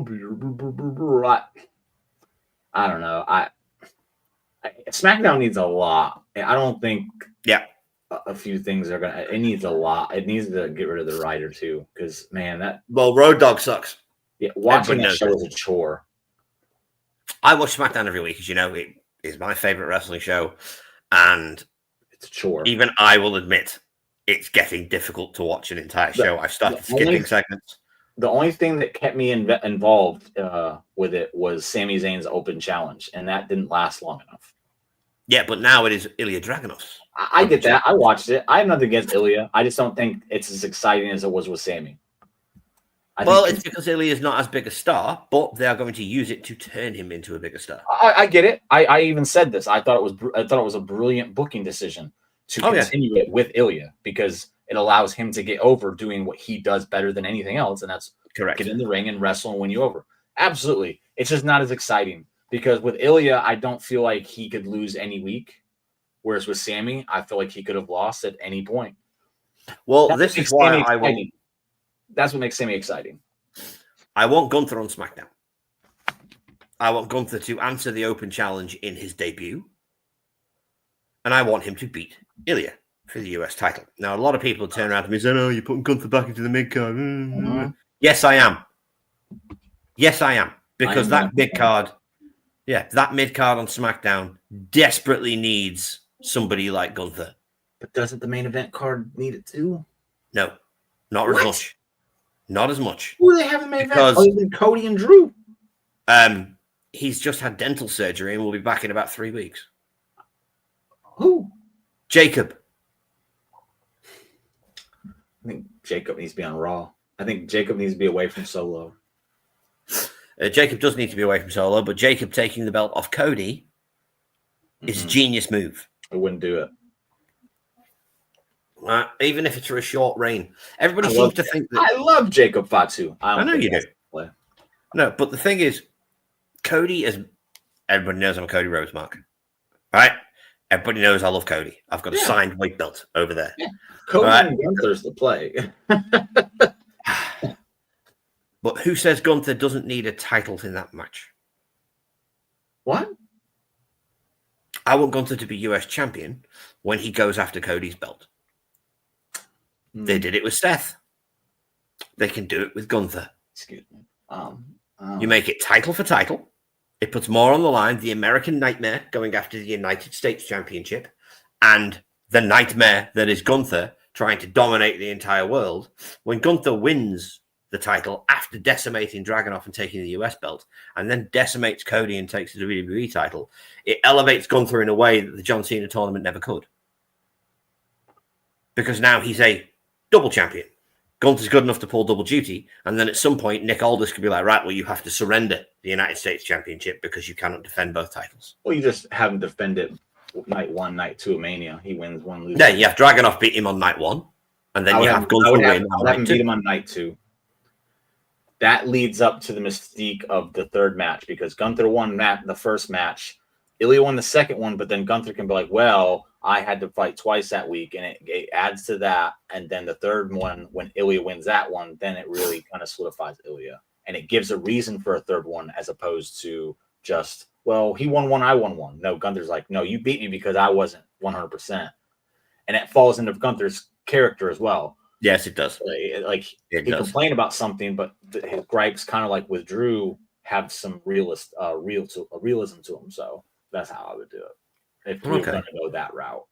I don't know. SmackDown needs a lot. I don't think. Yeah. A few things are gonna. It needs a lot. It needs to get rid of the writer too, because man, Road Dogg sucks. Yeah, watching that show is a chore. I watch SmackDown every week, as you know. It is my favorite wrestling show, and it's a chore. Even I will admit it's getting difficult to watch an entire show. I've started skipping segments. The only thing that kept me involved with it was Sami Zayn's open challenge, and that didn't last long enough. Yeah, but now it is Ilya Dragunov's. I get that. I watched it. I have nothing against Ilya. I just don't think it's as exciting as it was with Sami. It's because Ilya is not as big a star, but they are going to use it to turn him into a bigger star. I get it. I even said this. I thought it was a brilliant booking decision to continue it with Ilya because it allows him to get over doing what he does better than anything else, and that's correct. Get in the ring and wrestle and win you over. Absolutely. It's just not as exciting because with Ilya, I don't feel like he could lose any week. Whereas with Sami, I feel like he could have lost at any point. Well, this is why that's what makes Sami exciting. I want Gunther on SmackDown. I want Gunther to answer the open challenge in his debut. And I want him to beat Ilya for the US title. Now, a lot of people turn around to me and say, oh, you're putting Gunther back into the mid-card. Mm-hmm. Yes, I am. Because that mid-card on SmackDown desperately needs somebody like Gunther. But doesn't the main event card need it too? No, not as much. Not as much. Who do they have in the main event other than Cody and Drew? He's just had dental surgery and will be back in about 3 weeks. Who? Jacob. I think Jacob needs to be on Raw. I think Jacob needs to be away from Solo. Jacob does need to be away from Solo, but Jacob taking the belt off Cody is a genius move. I wouldn't do it. even if it's for a short reign. Everybody seems to think that. I love Jacob Fatu. I know you do. No, but the thing is, Cody is. Everybody knows I'm a Cody Rhodes mark, right? Everybody knows I love Cody. I've got a signed white belt over there. Yeah. Cody and Gunther's the play. But who says Gunther doesn't need a title in that match? What? I want Gunther to be US champion when he goes after Cody's belt. They did it with Seth. They can do it with Gunther. Excuse me. You make it title for title. It puts more on the line. The American Nightmare going after the United States Championship, and the nightmare that is Gunther trying to dominate the entire world. When Gunther wins the title after decimating Dragunov and taking the US belt, and then decimates Cody and takes the WWE title, it elevates Gunther in a way that the John Cena tournament never could. Because now he's a double champion. Gunther's good enough to pull double duty, and then at some point, Nick Aldis could be like, right, well, you have to surrender the United States Championship because you cannot defend both titles. Well, you just have him defend it night 1, night 2 of Mania. He wins 1, loses. Yeah, you have Dragunov beat him on night 1, and then you have Gunther win on night 2. Beat him on night 2. That leads up to the mystique of the third match, because Gunther won the first match. Ilya won the second one, but then Gunther can be like, well, I had to fight twice that week, and it adds to that. And then the third one, when Ilya wins that one, then it really kind of solidifies Ilya. And it gives a reason for a third one as opposed to just, well, he won one, I won one. No, Gunther's like, no, you beat me because I wasn't 100%. And it falls into Gunther's character as well. Yes, it does. Like he complained about something, but his gripes kind of like with Drew have some realism to them. So that's how I would do it if we were going to go that route.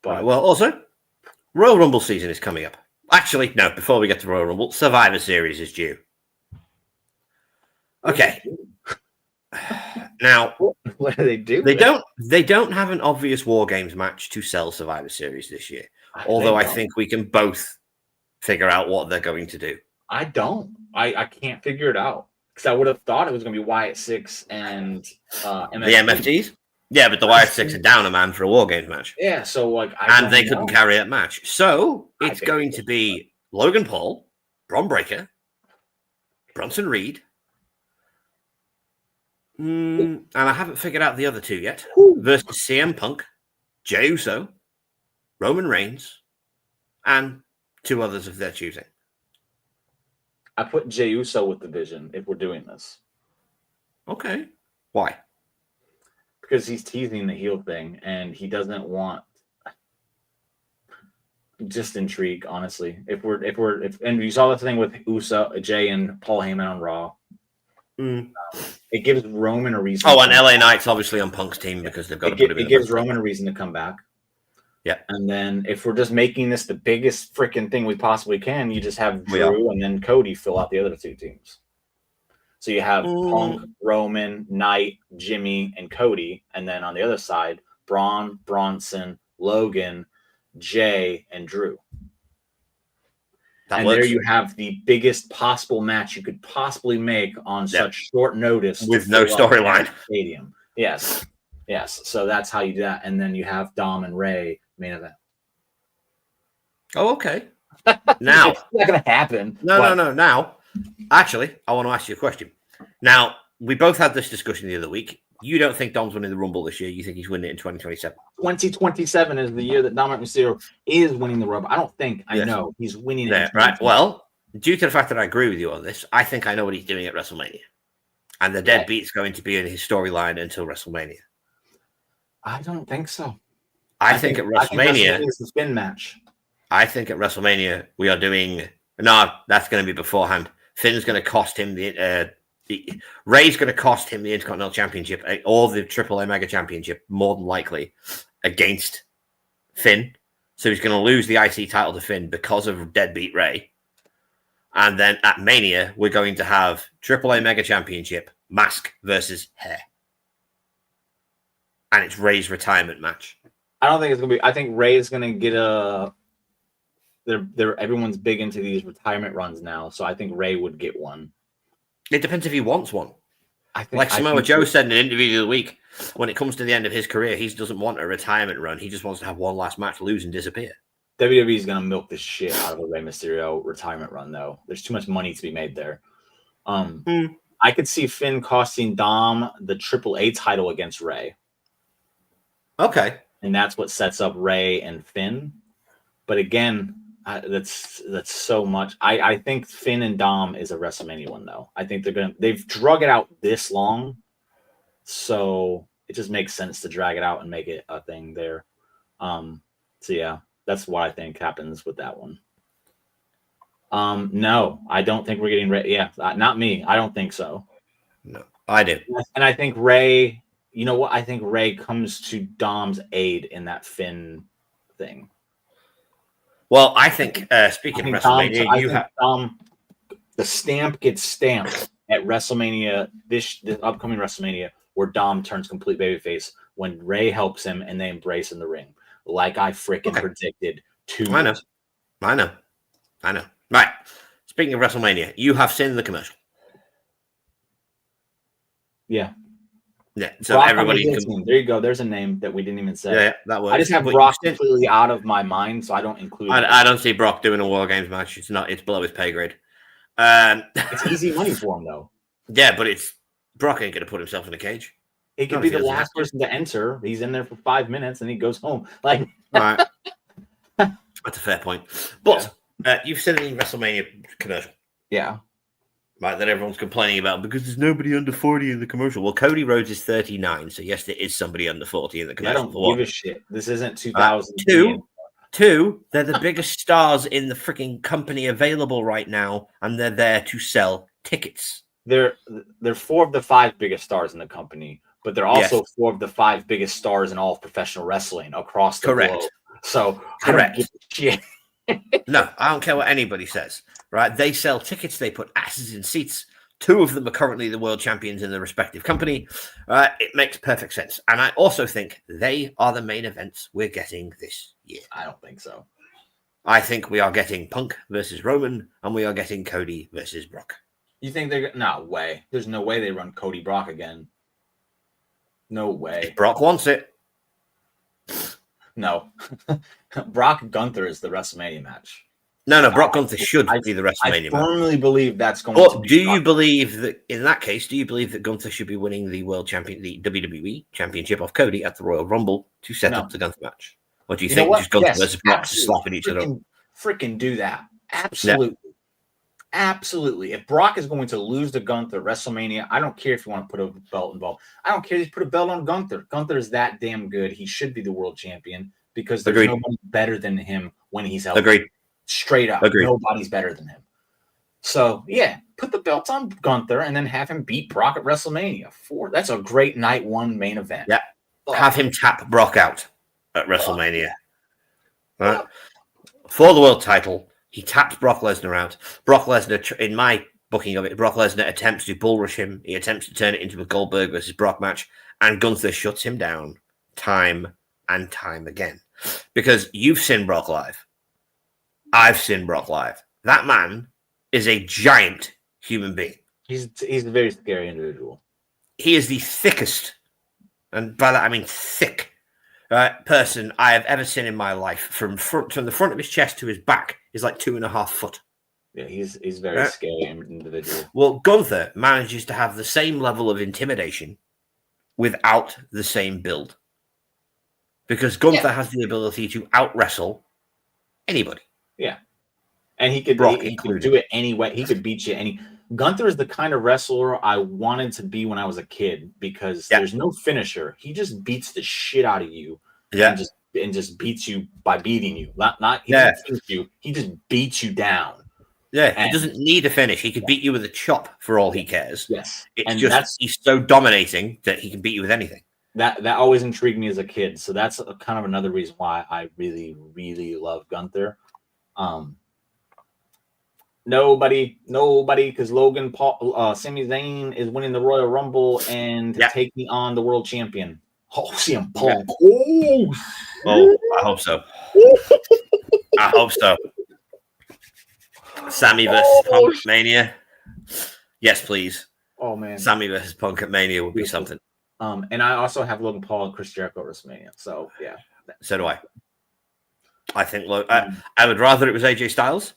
But well, also, Royal Rumble season is coming up. Actually, no, before we get to Royal Rumble, Survivor Series is due. Okay. Now, what do they do? They don't have an obvious War Games match to sell Survivor Series this year. Although I think we can both figure out what they're going to do. I don't. I can't figure it out. Because I would have thought it was going to be Wyatt Six and MFT. The MFTs? Yeah, but the Wyatt Six are down a man for a War Games match. Yeah, so like, and they couldn't carry that match. So it's going to be Logan Paul, Bron Breakker, Bronson Reed, and I haven't figured out the other two yet, versus CM Punk, Jey Uso, Roman Reigns, and 2 others of their choosing. I put Jey Uso with the Vision if we're doing this. Okay. Why? Because he's teasing the heel thing, and he doesn't want just intrigue. Honestly, if and you saw the thing with Uso, Jay, and Paul Heyman on Raw. It gives Roman a reason. Oh, and LA Knight's obviously on Punk's team because they've got to put him in. It gives Roman a reason to come back. Yeah. And then if we're just making this the biggest freaking thing we possibly can, you just have Drew and then Cody fill out the other 2 teams. So you have Punk, Roman, Knight, Jimmy, and Cody. And then on the other side, Braun, Bronson, Logan, Jay, and Drew. And there you have the biggest possible match you could possibly make on such short notice. With no storyline. Stadium. Yes. So that's how you do that. And then you have Dom and Ray main event. Oh, okay. Now. It's not going to happen. No. Now, actually, I want to ask you a question. Now, we both had this discussion the other week. You don't think Dom's winning the Rumble this year. You think he's winning it in 2027. 2027 is the year that Dominic Mysterio is winning the Rumble. I don't think. I know he's winning it. Right. Well, due to the fact that I agree with you on this, I think I know what he's doing at WrestleMania. And the deadbeat's going to be in his storyline until WrestleMania. I don't think so. I think at WrestleMania it's the spin match. I think at WrestleMania we are doing. No, that's going to be beforehand. Finn's going to cost him Ray's going to cost him the Intercontinental Championship or the AAA Mega Championship, more than likely, against Finn. So he's going to lose the IC title to Finn because of deadbeat Ray. And then at Mania, we're going to have AAA Mega Championship, Mask versus Hair. And it's Ray's retirement match. I don't think it's going to be. I think Ray is going to get a. Everyone's big into these retirement runs now, so I think Ray would get one. It depends if he wants one. Like Samoa Joe said in an interview the other week, when it comes to the end of his career, he doesn't want a retirement run. He just wants to have one last match, lose, and disappear. WWE is going to milk the shit out of a Rey Mysterio retirement run, though. There's too much money to be made there. I could see Finn costing Dom the AAA title against Rey. Okay. And that's what sets up Rey and Finn. But again, that's so much. I think Finn and Dom is a WrestleMania one, though. I think they've drug it out this long, so it just makes sense to drag it out and make it a thing there. So yeah, that's what I think happens with that one. No, I don't think we're getting Rey. Yeah, not me. I don't think so. No, I do. And I think Rey, you know what? I think Rey comes to Dom's aid in that Finn thing. Well, I think, speaking of WrestleMania, the stamp gets stamped at WrestleMania, this upcoming WrestleMania, where Dom turns complete babyface when Rey helps him and they embrace in the ring, like I freaking predicted 2 years. I know. Right. Speaking of WrestleMania, you have seen the commercial. Yeah. Yeah. So everybody there you go. There's a name that we didn't even say. Yeah, that works. I just have Brock completely out of my mind, so I don't include it. I don't see Brock doing a War Games match. It's below his pay grade. It's easy money for him, though. Yeah, but Brock ain't gonna put himself in a cage. He could be the last person to enter. He's in there for 5 minutes and he goes home. Like, all right. That's a fair point. But you've seen the WrestleMania commercial. Yeah. Right, that everyone's complaining about because there's nobody under 40 in the commercial. Well, Cody Rhodes is 39, so yes, there is somebody under 40 in the commercial. I don't give a shit. This isn't 2000. Two, they're the biggest stars in the freaking company available right now, and they're there to sell tickets. They're 4 of the 5 biggest stars in the company, but they're also 4 of the 5 biggest stars in all of professional wrestling across the globe. So, correct. I don't give a shit. No, I don't care what anybody says. Right? They sell tickets. They put asses in seats. 2 of them are currently the world champions in the respective company. It makes perfect sense. And I also think they are the main events we're getting this year. I don't think so. I think we are getting Punk versus Roman, and we are getting Cody versus Brock. You think they're... No way. There's no way they run Cody Brock again. No way. If Brock wants it. No. Brock Gunther is the WrestleMania match. No, Brock Gunther should be the WrestleMania match. I firmly believe that's going to be. Do you believe that, in that case, that Gunther should be winning the the WWE Championship off Cody at the Royal Rumble to set up the Gunther match? Or do you think just Gunther versus Brock just slapping each other up? Freaking do that. Absolutely. Yeah. Absolutely. If Brock is going to lose to Gunther at WrestleMania, I don't care if you want to put a belt involved. I don't care if you put a belt on Gunther. Gunther is that damn good. He should be the world champion because there's nobody better than him when he's healthy. Agreed. Straight up. Agreed. Nobody's better than him. So, yeah, put the belt on Gunther and then have him beat Brock at WrestleMania. That's a great night 1 main event. Yeah. Have him tap Brock out at WrestleMania. Right. For the world title. He taps Brock Lesnar out. Brock Lesnar, in my booking of it, Brock Lesnar attempts to bull rush him. He attempts to turn it into a Goldberg versus Brock match, and Gunther shuts him down time and time again. Because you've seen Brock live. I've seen Brock live. That man is a giant human being. He's a very scary individual. He is the thickest, and by that I mean thick, person I have ever seen in my life. From the front of his chest to his back is like 2.5 foot. Yeah, he's very scary individual. Well, Gunther manages to have the same level of intimidation without the same build. Because Gunther has the ability to out-wrestle anybody. Yeah. And he could do it anyway. He could beat you Gunther is the kind of wrestler I wanted to be when I was a kid because there's no finisher. He just beats the shit out of you. Yeah. And just beats you by beating you. He doesn't finish you. He just beats you down. Yeah, he doesn't need a finish. He could beat you with a chop for all he cares. Yes. He's so dominating that he can beat you with anything. That always intrigued me as a kid. So that's kind of another reason why I really, really love Gunther. Nobody, because Logan Paul, Sami Zayn is winning the Royal Rumble and taking on the world champion. Oh, CM Punk. Yeah. Oh, I hope so. I hope so. Sammy versus Punk Mania. Yes, please. Oh man, Sammy versus Punk at Mania would be something. And I also have Logan Paul and Chris Jericho at WrestleMania. So yeah, so do I. I think I would rather it was AJ Styles,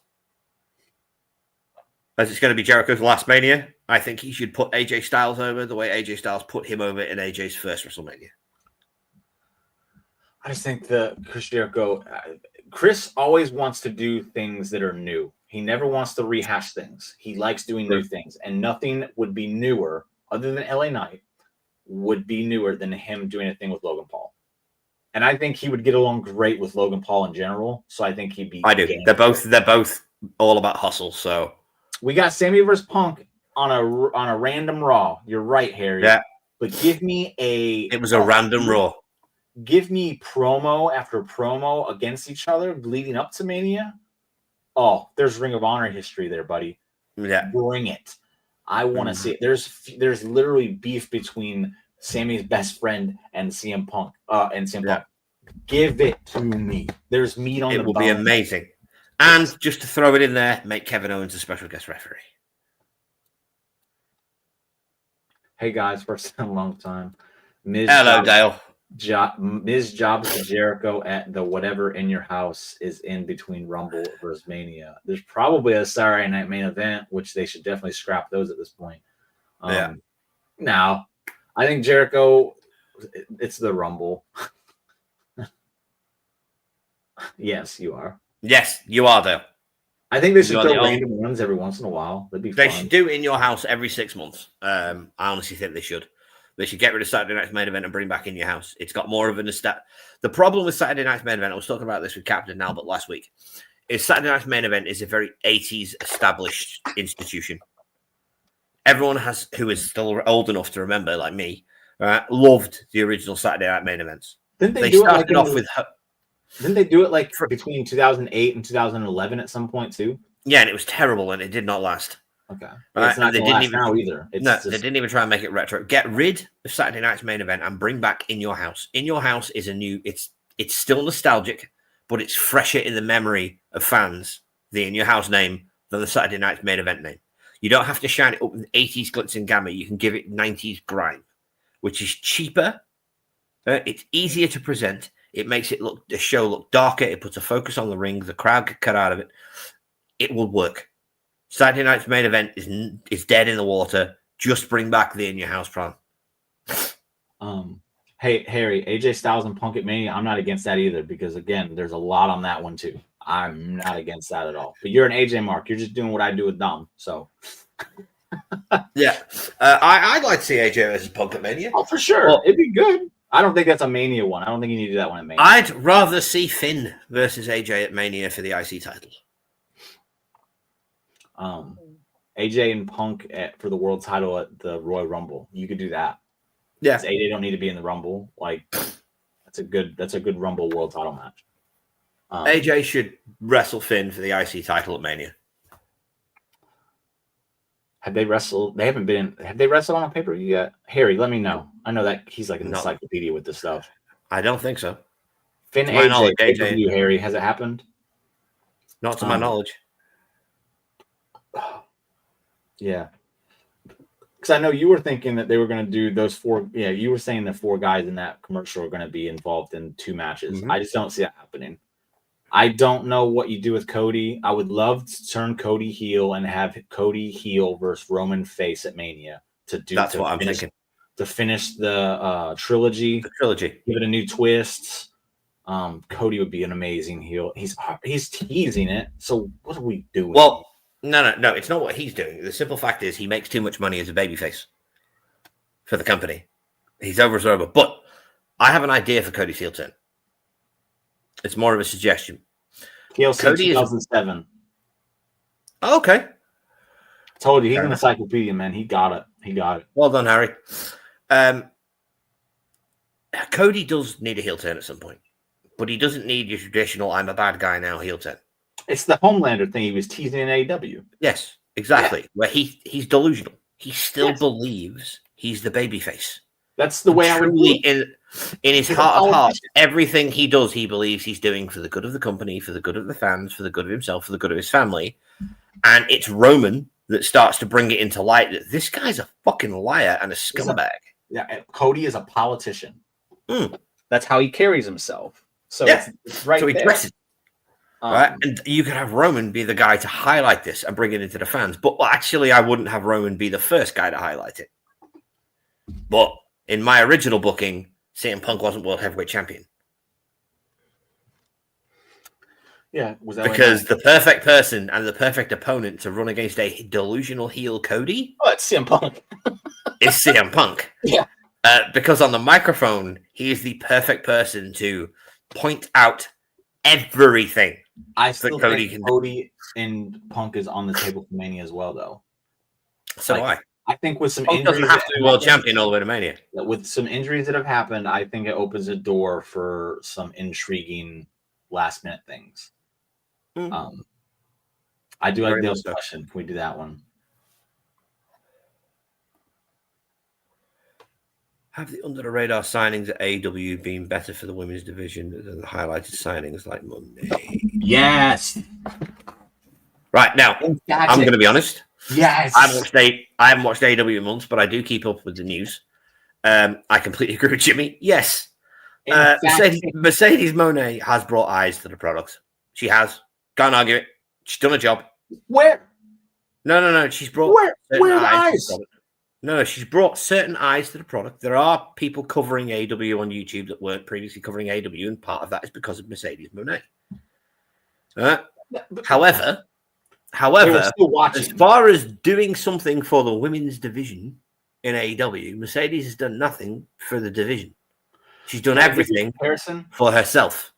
as it's going to be Jericho's last Mania. I think he should put AJ Styles over the way AJ Styles put him over in AJ's first WrestleMania. I just think that Chris Jericho, Chris always wants to do things that are new. He never wants to rehash things. He likes doing new things, and nothing would be newer other than LA Knight would be newer than him doing a thing with Logan Paul. And I think he would get along great with Logan Paul in general. So I think he'd be. I do. They're both all about hustle. So we got Sammy versus Punk on a random Raw. You're right, Harry. Yeah. But give me It was a random Raw. Give me promo after promo against each other leading up to Mania. Oh, there's Ring of Honor history there, buddy. Yeah. Bring it. I want to see it. There's literally beef between Sammy's best friend and CM Punk. Punk. Give it to me. There's meat on the bone. It will be amazing. And just to throw it in there, make Kevin Owens a special guest referee. Hey guys, first in a long time. Hello, Dale. Miz Jobs to Jericho at the whatever in your house is in between Rumble versus Mania. There's probably a Saturday Night Main Event, which they should definitely scrap those at this point. Now, I think Jericho, it's the Rumble. Yes, you are. Yes, you are, though. I think they should throw random ones every once in a while. That'd be fun. They should do it in your house every 6 months. I honestly think they should. They should get rid of Saturday Night's Main Event and bring back In Your House. It's got more of an The problem with Saturday Night's Main Event, I was talking about this with Captain Albert last week, is Saturday Night's Main Event is a very 80s established institution. Everyone who is still old enough to remember, like me, loved the original Saturday Night Main Events. Didn't they Didn't they do it like between 2008 and 2011 at some point too? Yeah, and it was terrible, and it did not last. Okay. It's not they didn't even now either. They didn't even try and make it retro. Get rid of Saturday Night's Main Event and bring back In Your House. In Your House is it's still nostalgic, but it's fresher in the memory of fans, the In Your House name, than the Saturday Night's Main Event name. You don't have to shine it up with 80s glitz and glamour. You can give it 90s grime, which is cheaper. It's easier to present. It makes the show look darker. It puts a focus on the ring. The crowd get cut out of it. It will work. Saturday Night's Main Event is dead in the water. Just bring back the In Your House plan. Hey, Harry, AJ Styles and Punk at Mania, I'm not against that either because, again, there's a lot on that one too. I'm not against that at all. But you're an AJ Mark. You're just doing what I do with Dom. So, yeah. I'd like to see AJ versus Punk at Mania. Oh, for sure. Well, it'd be good. I don't think that's a Mania one. I don't think you need to do that one at Mania. I'd rather see Finn versus AJ at Mania for the IC title. AJ and Punk for the world title at the Royal Rumble. You could do that. Yeah. AJ don't need to be in the Rumble. Like that's a good Rumble world title match. AJ should wrestle Finn for the IC title at Mania. Have they wrestled? They haven't been. Have they wrestled on a pay-per-view yet? Harry, let me know. I know that he's like an encyclopedia with this stuff. I don't think so. Finn AJ pay-per-view, Harry, has it happened? Not to my knowledge. Yeah. Because I know you were thinking that they were going to do those four. Yeah, you were saying the four guys in that commercial are going to be involved in 2 matches. Mm-hmm. I just don't see that happening. I don't know what you do with Cody. I would love to turn Cody heel and have Cody heel versus Roman face at Mania That's what I'm thinking. To finish the trilogy. The trilogy. Give it a new twist. Cody would be an amazing heel. He's teasing it. So what are we doing? Well, no. It's not what he's doing. The simple fact is he makes too much money as a babyface for the company. He's over. But I have an idea for Cody's heel turn. It's more of a suggestion. TLC 2007. Oh, okay. I told you, he's an encyclopedia, man. He got it. Well done, Harry. Cody does need a heel turn at some point, but he doesn't need your traditional "I'm a bad guy now" heel turn. It's the Homelander thing he was teasing in AEW. Yes, exactly. Yeah. Where he's delusional. He still believes he's the babyface. That's the way I would do it. In his heart of hearts, everything he does, he believes he's doing for the good of the company, for the good of the fans, for the good of himself, for the good of his family. And it's Roman that starts to bring it into light that this guy's a fucking liar and a scumbag. Cody is a politician. Mm. That's how he carries himself. So it's right so he there. dresses. Right, and you could have Roman be the guy to highlight this and bring it into the fans. But actually, I wouldn't have Roman be the first guy to highlight it. But in my original booking, CM Punk wasn't World Heavyweight Champion. Yeah, was that because the perfect person and the perfect opponent to run against a delusional heel Cody? Oh, it's CM Punk. Is CM Punk. Yeah. Because on the microphone, he is the perfect person to point out everything. I still think Cody and Punk is on the table for Mania as well, though. So I think with some Punk injuries, doesn't have to be world champion all the way to Mania. With some injuries that have happened, I think it opens a door for some intriguing last minute things. I do like Dale's question. Can we do that one? Have the under the radar signings at AEW been better for the women's division than the highlighted signings like Monday? Yes. Right now, I'm going to be honest. Yes. I haven't watched AEW in months, but I do keep up with the news. I completely agree with Jimmy. Yes. Mercedes Moné has brought eyes to the product. She has. Can't argue it. She's done a job. Where? No. She's brought where eyes? No, she's brought certain eyes to the product. There are people covering AEW on YouTube that weren't previously covering AEW, and part of that is because of Mercedes Moné. However, as far as doing something for the women's division in AEW, Mercedes has done nothing for the division. She's done everything for herself.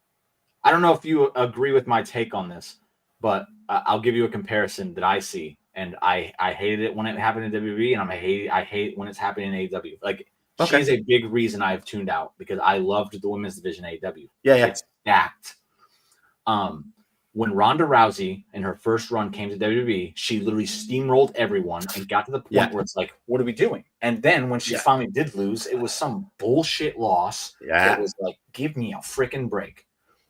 I don't know if you agree with my take on this, but I'll give you a comparison that I see. And I hated it when it happened in WWE, and I hate when it's happening in AEW. Like, she's a big reason I've tuned out because I loved the women's division AEW. Yeah. It's stacked. When Ronda Rousey in her first run came to WWE, she literally steamrolled everyone and got to the point where it's like, what are we doing? And then when she finally did lose, it was some bullshit loss. Yeah. It was like, give me a freaking break.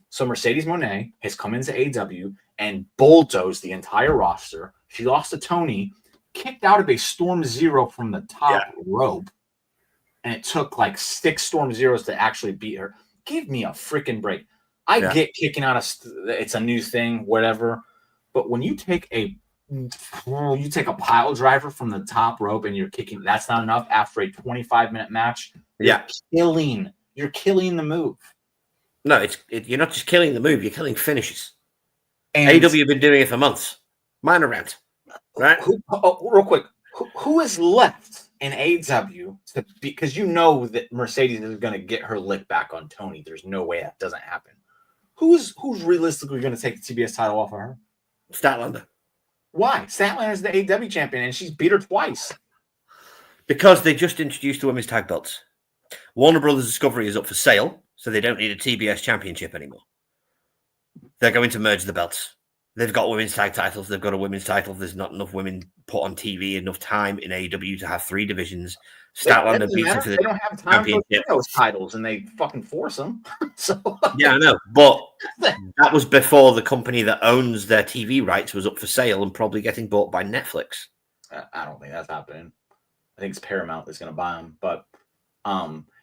So Mercedes Moné has come into AEW and bulldozed the entire roster. She lost to Tony, kicked out of a Storm Zero from the top rope, and it took like 6 Storm Zeros to actually beat her. Give me a freaking break. I get kicking out of it's a new thing, whatever. But when you take a pile driver from the top rope and you're kicking, that's not enough after a 25-minute match. You're killing the move. No, you're not just killing the move, you're killing finishes. And AEW have been doing it for months. Minor rant. Right? Real quick. Who is left in AEW because you know that Mercedes is going to get her lick back on Tony. There's no way that doesn't happen. Who's realistically going to take the TBS title off of her? Statlander. Why? Statlander is the AEW champion, and she's beat her twice. Because they just introduced the women's tag belts. Warner Brothers Discovery is up for sale, so they don't need a TBS championship anymore. They're going to merge the belts. They've got women's tag titles. They've got a women's title. There's not enough women put on TV, enough time in AEW to have 3 divisions. Statlander beats them for the they don't have time for those titles, and they fucking force them. So yeah, I know. But that was before the company that owns their TV rights was up for sale and probably getting bought by Netflix. I don't think that's happening. I think it's Paramount that's going to buy them. But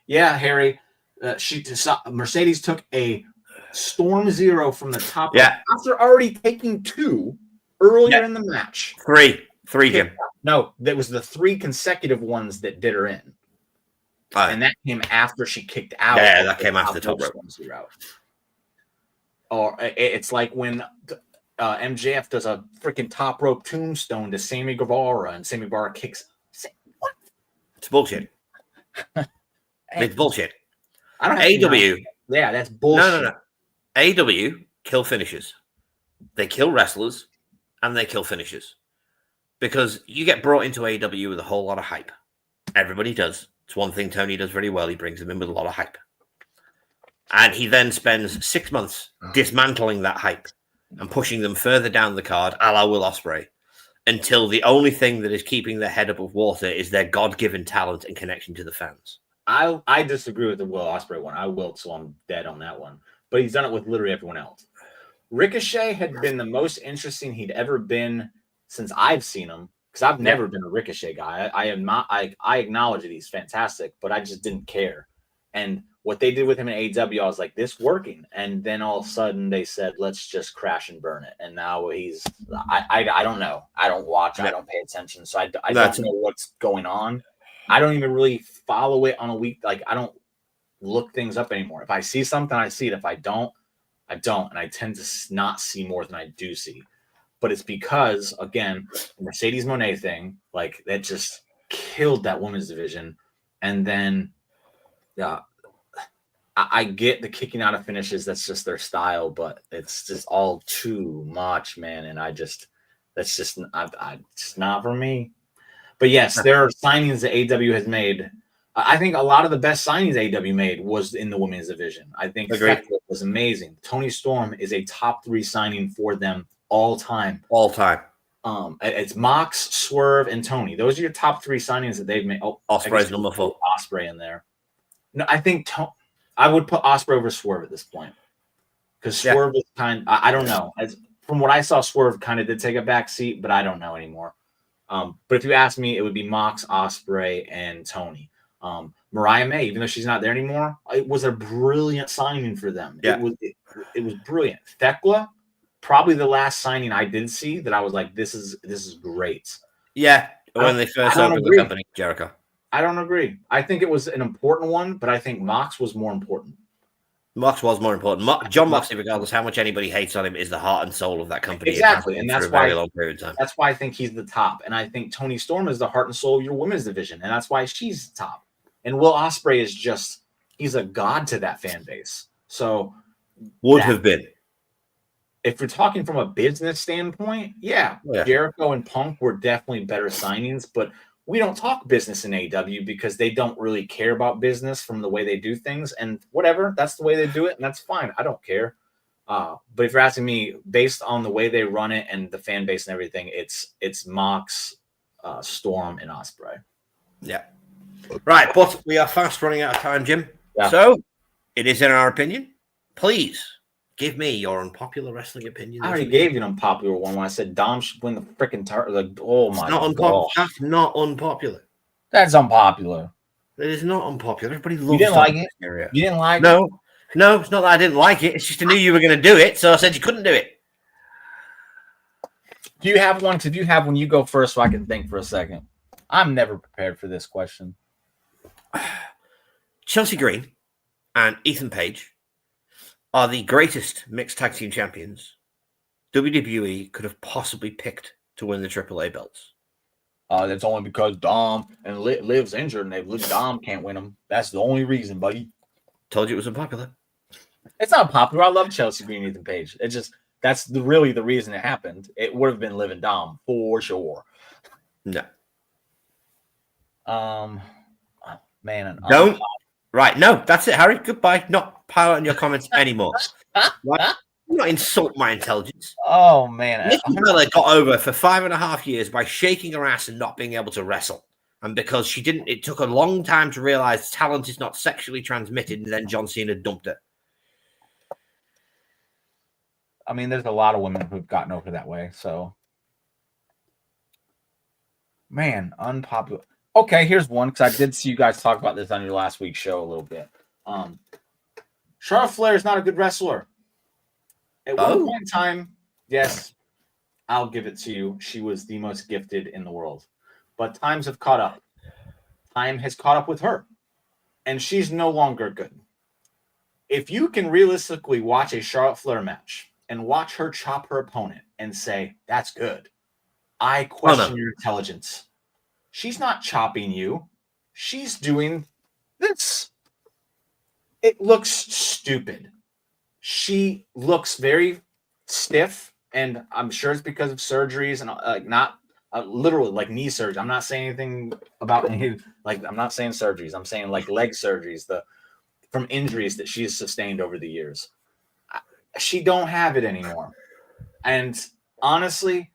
yeah, Harry, Mercedes took a Storm Zero from the top after already taking 2 earlier in the match. 3, Jim. No, that was the 3 consecutive ones that did her in. And that came after she kicked out. Yeah, that came after the top rope. Or it's like when MJF does a freaking top rope tombstone to Sammy Guevara, and Sammy Guevara kicks. What? It's bullshit. It's bullshit. I don't have AEW. Yeah, that's bullshit. No. AEW kill finishers. They kill wrestlers and they kill finishers. Because you get brought into AEW with a whole lot of hype. Everybody does. It's one thing Tony does very well. He brings them in with a lot of hype. And he then spends 6 months dismantling that hype and pushing them further down the card, a la Will Ospreay, until the only thing that is keeping their head above water is their God-given talent and connection to the fans. I disagree with the Will Ospreay one. I will, so I'm dead on that one. But he's done it with literally everyone else. Ricochet had been the most interesting he'd ever been since I've seen him because I've never been a Ricochet guy. I am not. I acknowledge that he's fantastic, but I just didn't care. And what they did with him in AEW, I was like, this working. And then all of a sudden they said, let's just crash and burn it. And now he's, I don't know. I don't watch. I don't pay attention. So I don't know what's going on. I don't even really follow it on a week. Like, I don't look things up anymore. If I see something, I see it. If I don't, I don't. And I tend to not see more than I do see. But it's because, again, the Mercedes Moné thing, like, that just killed that women's division. And then, I get the kicking out of finishes. That's just their style, but it's just all too much, man. And that's just not for me. But yes, there are signings that AEW has made. I think a lot of the best signings AEW made was in the women's division. I think Thekla was amazing. Toni Storm is a top 3 signing for them all time. All time. It's Mox, Swerve, and Tony. Those are your top 3 signings that they've made. Oh, Ospreay's number 4. Ospreay in there. No, I think I would put Ospreay over Swerve at this point, because Swerve is I don't know. From what I saw, Swerve kind of did take a back seat, but I don't know anymore. But if you ask me, it would be Mox, Ospreay, and Tony. Mariah May, even though she's not there anymore, it was a brilliant signing for them. Yeah. It was brilliant. Thekla, probably the last signing I did see that I was like, this is great. Yeah, when they first opened the company, Jericho. I don't agree. I think it was an important one, but I think Mox was more important. Mox was more important. John Moxley, regardless how much anybody hates on him, is the heart and soul of that company. Exactly, and that's why. That's why I think he's the top, and I think Toni Storm is the heart and soul of your women's division, and that's why she's top. And Will Ospreay is he's a god to that fan base. So have been. If we're talking from a business standpoint, Jericho and Punk were definitely better signings, but we don't talk business in AEW because they don't really care about business from the way they do things, and whatever, that's the way they do it, and that's fine. I don't care. But if you're asking me, based on the way they run it and the fan base and everything, it's Mox, Storm, and Ospreay. Yeah. Right, but we are fast running out of time, Jim. Yeah. So it is in our opinion. Please give me your unpopular wrestling opinion. I already gave you an unpopular one when I said Dom should win the freaking title. Like, oh my god, that's not unpopular. That's unpopular. It is not unpopular. Everybody loves. You didn't like it. You didn't like it. No, it's not that I didn't like it. It's just I knew you were going to do it, so I said you couldn't do it. Do you have one? If you have one, you go first, so I can think for a second. I'm never prepared for this question. Chelsea Green and Ethan Page are the greatest mixed tag team champions WWE could have possibly picked to win the AAA belts. That's only because Dom and Liv's injured, and Dom can't win them. That's the only reason, buddy. Told you it was unpopular. It's not popular. I love Chelsea Green and Ethan Page. It's just that's really the reason it happened. It would have been Liv and Dom for sure. No. Man, don't. Right, no, that's it, Harry. Goodbye. Not power in your comments anymore. Right? Not insult my intelligence. Oh man, Nikki Bella got over for 5.5 years by shaking her ass and not being able to wrestle, and because she didn't, it took a long time to realize talent is not sexually transmitted. And then John Cena dumped her. I mean, there's a lot of women who've gotten over that way. So, man, unpopular. Okay, here's one, because I did see you guys talk about this on your last week's show a little bit. Charlotte Flair is not a good wrestler. At one point in time, yes, I'll give it to you. She was the most gifted in the world. But times have caught up. Time has caught up with her. And she's no longer good. If you can realistically watch a Charlotte Flair match and watch her chop her opponent and say, that's good, I question your intelligence. She's not chopping you. She's doing this. It looks stupid. She looks very stiff, and I'm sure it's because of surgeries and not literally like knee surgery. I'm not saying anything about I'm not saying surgeries. I'm saying like leg surgeries from injuries that she's sustained over the years. She don't have it anymore. And honestly,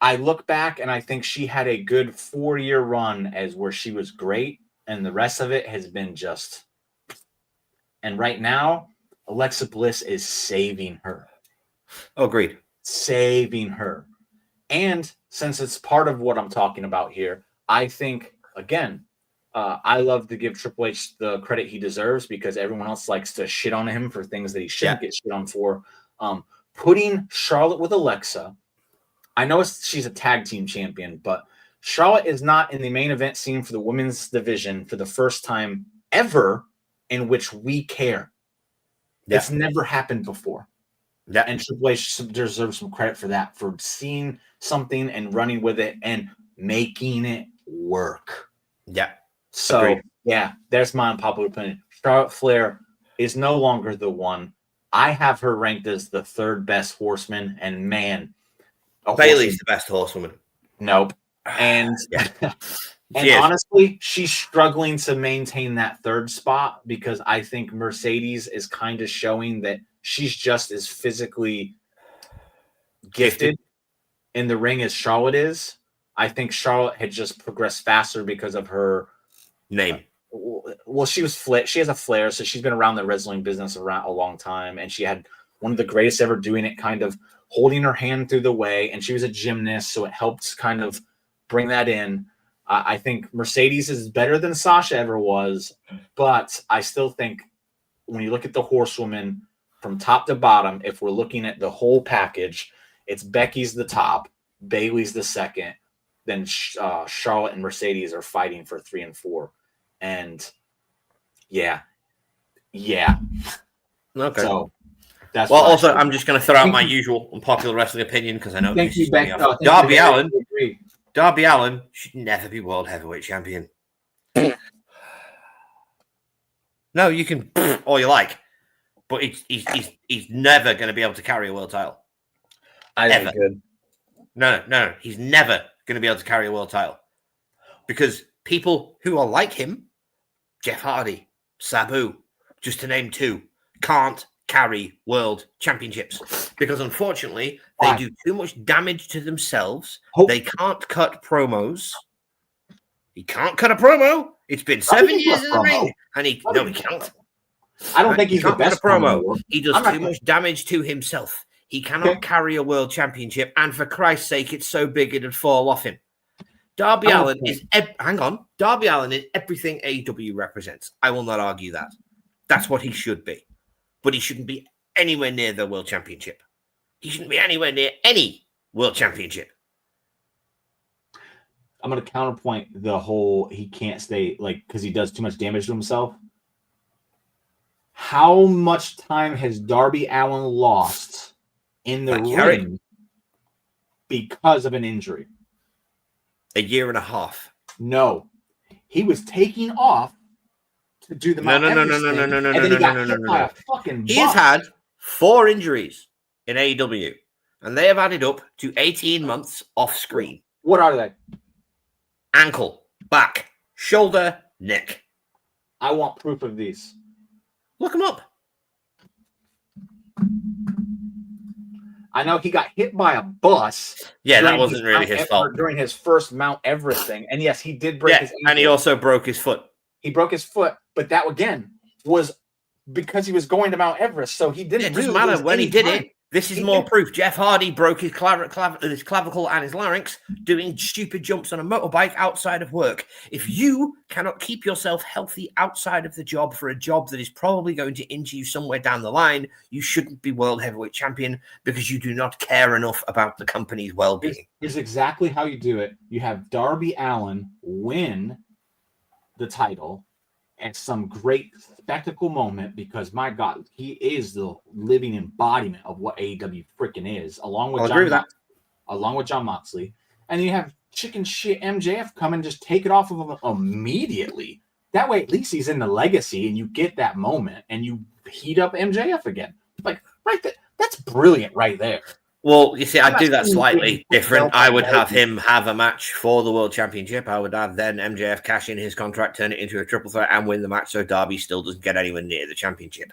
I look back and I think she had a good 4-year run as where she was great, and the rest of it has been just. And right now, Alexa Bliss is saving her. Agreed. Saving her. And since it's part of what I'm talking about here, I think, again, I love to give Triple H the credit he deserves because everyone else likes to shit on him for things that he shouldn't get shit on for. Putting Charlotte with Alexa, I know she's a tag team champion, but Charlotte is not in the main event scene for the women's division for the first time ever in which we care. Yeah. It's never happened before. Yeah. And Triple H deserves some credit for that, for seeing something and running with it and making it work. Yeah. So, agreed. Yeah, there's my unpopular opinion. Charlotte Flair is no longer the one. I have her ranked as the third best horseman, and man, Bayley's the best horsewoman. Nope. And and honestly, she's struggling to maintain that third spot because I think Mercedes is kind of showing that she's just as physically gifted in the ring as Charlotte is. I think Charlotte had just progressed faster because of her name. Well, she has a flair, so she's been around the wrestling business around a long time, and she had one of the greatest ever doing it, kind of holding her hand through the way, and she was a gymnast, so it helped kind of bring that in. I think Mercedes is better than Sasha ever was, but I still think when you look at the horsewoman from top to bottom, if we're looking at the whole package, it's Becky's the top, Bayley's the second, then Charlotte and Mercedes are fighting for 3 and 4. And yeah. Okay. So that's also, I'm just going to throw out my usual unpopular wrestling opinion because I know Darby Allin. Darby Allin should never be world heavyweight champion. No, you can all you like, but he's never going to be able to carry a world title. I think No, he's never going to be able to carry a world title because people who are like him, Jeff Hardy, Sabu, just to name 2, can't carry world championships because unfortunately they do too much damage to themselves. They can't cut promos. He can't cut a promo. It's been 7 years in the ring, and he can't. I don't think he's the best promo. He does too much damage to himself. He cannot carry a world championship, and for Christ's sake, it's so big it'd fall off him. Darby Allin is Darby Allin is everything AEW represents. I will not argue that. That's what he should be. But he shouldn't be anywhere near the world championship. He shouldn't be anywhere near any world championship. I'm going to counterpoint the whole he can't stay, because he does too much damage to himself. How much time has Darby Allin lost in the ring because of an injury? 1.5 years. No. He was taking off to do the Mount Everest thing, and then he got hit by a fucking bus. He has had 4 injuries in AEW, and they have added up to 18 months off screen. What are they? Ankle, back, shoulder, neck. I want proof of these. Look them up. I know he got hit by a bus. Yeah, that wasn't really his fault. During his first Mount Everest thing. And yes, he did break his ankle. And he also broke his foot. He broke his foot, but that, again, was because he was going to Mount Everest, so he didn't really matter when he did it. This is more proof. Jeff Hardy broke his clavicle and his larynx doing stupid jumps on a motorbike outside of work. If you cannot keep yourself healthy outside of the job for a job that is probably going to injure you somewhere down the line, you shouldn't be world heavyweight champion because you do not care enough about the company's well-being. Here's exactly how you do it. You have Darby Allin win the title at some great spectacle moment because, my God, he is the living embodiment of what AEW freaking is, along with Jon Moxley. And you have chicken shit MJF come and just take it off of him immediately. That way, at least he's in the legacy, and you get that moment, and you heat up MJF again. Like, right there. That's brilliant right there. Well, you see, I'd do that slightly different. I would have him have a match for the World Championship. I would have then MJF cash in his contract, turn it into a triple threat, and win the match so Darby still doesn't get anywhere near the championship.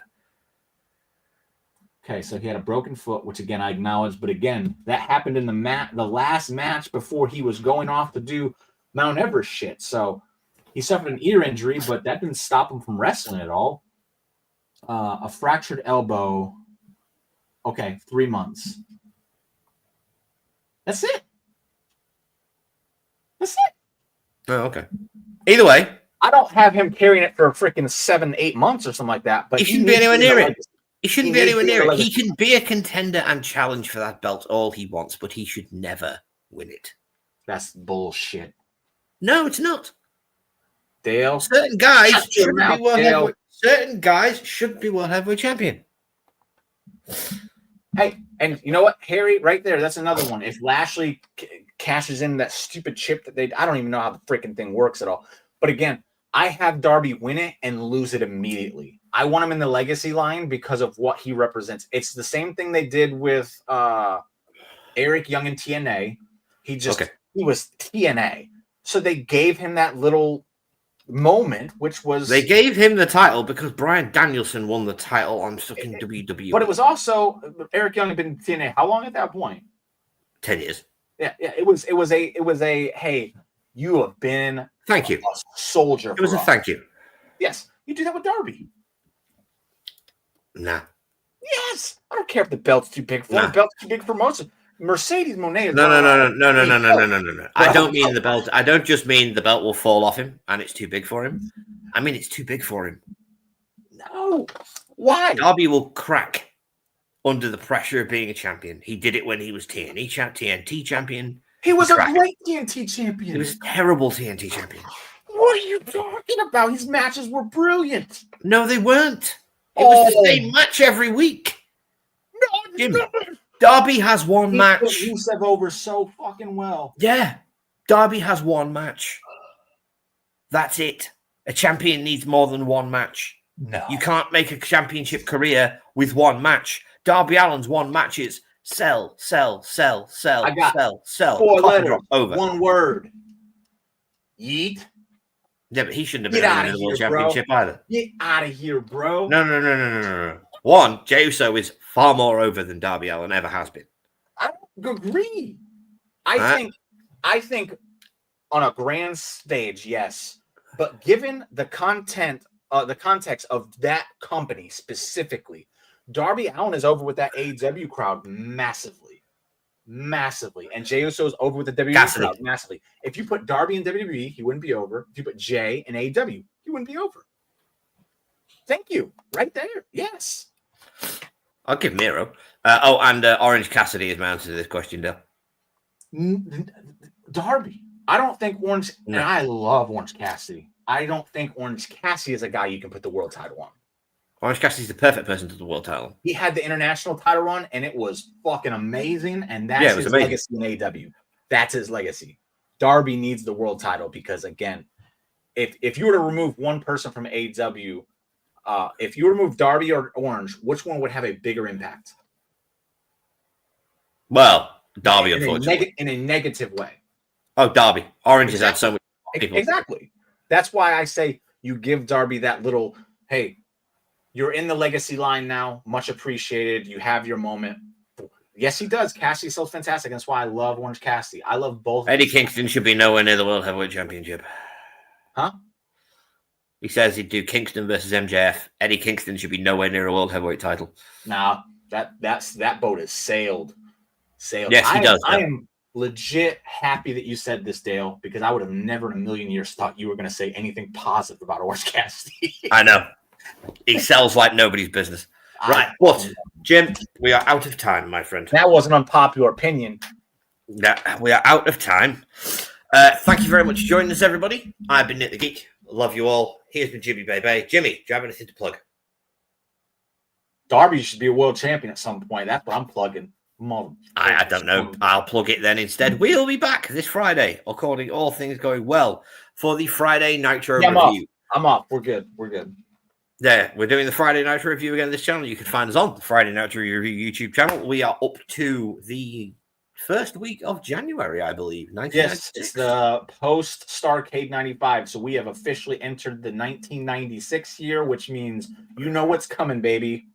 Okay, so he had a broken foot, which, again, I acknowledge. But, again, that happened in the last match before he was going off to do Mount Everest shit. So he suffered an ear injury, but that didn't stop him from wrestling at all. A fractured elbow. Okay, 3 months. That's it. Oh, okay. Either way, I don't have him carrying it for a freaking 7-8 months or something like that. But he shouldn't be anywhere near it. legacy. He shouldn't be anywhere near it. He can be a contender and challenge for that belt all he wants, but he should never win it. That's bullshit. No, it's not. Dale, certain guys should be world heavyweight. Certain guys should be world heavyweight champion. Hey, and you know what, Harry, right there, that's another one. If Lashley cashes in that stupid chip that I don't even know how the freaking thing works at all. But again, I have Darby win it and lose it immediately. I want him in the legacy line because of what he represents. It's the same thing they did with Eric Young in TNA. He was TNA. So they gave him that little moment, which was... They gave him the title because Bryan Danielson won the title on fucking WWE. But it was also... Eric Young had been in TNA how long at that point? 10 years. Yeah. It was a hey, you have been thank you a soldier. It was a thank you. Yes, you do that with Darby. Nah. Yes, I don't care if the belt's too big for him. The belt's too big for most. Mercedes Moné. No. I don't mean the belt. I don't just mean the belt will fall off him and it's too big for him. I mean it's too big for him. No. Why? Darby will crack under the pressure of being a champion. He did it when he was TNT champion. He was a great TNT champion. He was a terrible TNT champion. What are you talking about? His matches were brilliant. No, they weren't. It was the same match every week. No, Jim, Darby has one match. He put Rusev over so fucking well. Yeah. Darby has one match. That's it. A champion needs more than one match. No. You can't make a championship career with one match. Darby Allin's one match is sell. I got sell. 4 letters. Over. One word. Yeet. Yeah, but he shouldn't have been in the World Championship either. Get out of here, bro. No. One, Jey Uso is far more over than Darby Allin ever has been. I don't agree. I think on a grand stage, yes. But given the context of that company specifically, Darby Allin is over with that AEW crowd massively. And Jey Uso is over with the WWE crowd massively. If you put Darby in WWE, he wouldn't be over. If you put Jey in AEW, he wouldn't be over. Thank you. Right there. Yes. I'll give Miro. And Orange Cassidy is my answer to this question, Dale. Darby. I don't think Orange... No. And I love Orange Cassidy. I don't think Orange Cassidy is a guy you can put the world title on. Orange Cassidy's the perfect person to the world title. He had the international title run, and it was fucking amazing. And that's his legacy in AEW. That's his legacy. Darby needs the world title because, again, if you were to remove one person from AEW, if you remove Darby or Orange, which one would have a bigger impact? Well, Darby, unfortunately. In a negative way. Oh, Darby. Orange has had so many people. Exactly. That's why I say you give Darby that little, hey, you're in the legacy line now. Much appreciated. You have your moment. Yes, he does. Cassidy's so fantastic. That's why I love Orange Cassidy. I love both. Eddie Kingston should be nowhere near the World Heavyweight Championship. Huh? He says he'd do Kingston versus MJF. Eddie Kingston should be nowhere near a World Heavyweight title. Nah, that boat has sailed. Yes, he does. I am legit happy that you said this, Dale, because I would have never in a million years thought you were going to say anything positive about Orange Cassidy. I know. He sells like nobody's business. Right. But, Jim, we are out of time, my friend. That was an unpopular opinion. We are out of time. Thank you very much for joining us, everybody. I've been Nick the Geek. Love you all. Here's been Jimmy Bebe. Jimmy, do you have anything to plug? Darby should be a world champion at some point. That's what I'm plugging. I don't know. I'll plug it then instead. We'll be back this Friday, according to all things going well, for the Friday Nitro review. I'm up. We're good. Yeah, we're doing the Friday Nitro review again on this channel. You can find us on the Friday Nitro review YouTube channel. We are up to the first week of January, I believe. Yes, it's the post Starrcade 95. So we have officially entered the 1996 year, which means you know what's coming, baby.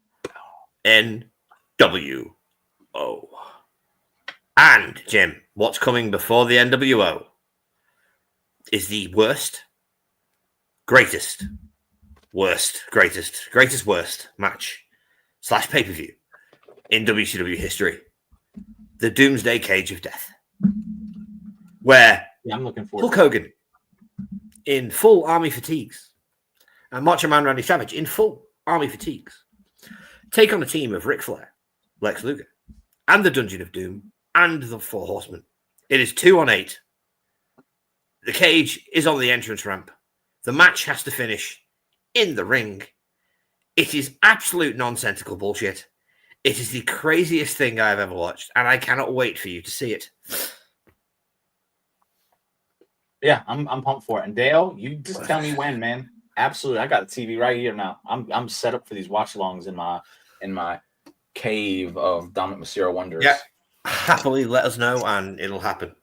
NWO. And, Jim, what's coming before the NWO is the worst match / pay-per-view in WCW history. The Doomsday Cage of Death. Where I'm looking forward Hulk Hogan in full army fatigues, and Macho Man Randy Savage in full army fatigues take on a team of Ric Flair, Lex Luger, and the Dungeon of Doom, and the Four Horsemen. It is 2-on-8. The cage is on the entrance ramp. The match has to finish in the ring. It is absolute nonsensical bullshit. It is the craziest thing I've ever watched, and I cannot wait for you to see it. Yeah, I'm pumped for it. And Dale, you just tell me when, man. Absolutely, I got the TV right here now. I'm set up for these watch-alongs in my cave of Dominic Mysterio wonders. Yeah, happily let us know, and it'll happen.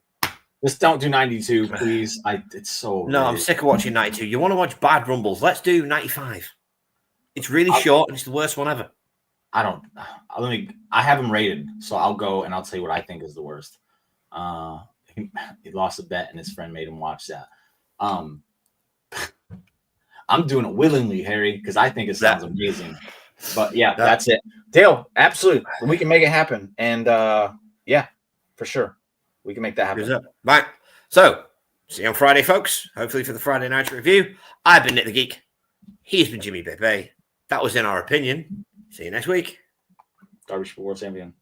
Just don't do 92, please. It's so. No, I'm sick of watching 92. You want to watch bad rumbles? Let's do 95. It's really short, and it's the worst one ever. I have him rated, so I'll go and I'll tell you what I think is the worst. He lost a bet, and his friend made him watch that. I'm doing it willingly, Harry, because I think it sounds amazing. But yeah, that's it. Dale, absolutely. We can make it happen. And yeah, for sure. We can make that happen. Right. So, see you on Friday, folks. Hopefully for the Friday night review. I've been Nick the Geek. He's been Jimmy Bebe. That was In Our Opinion. See you next week. Darby World Champion.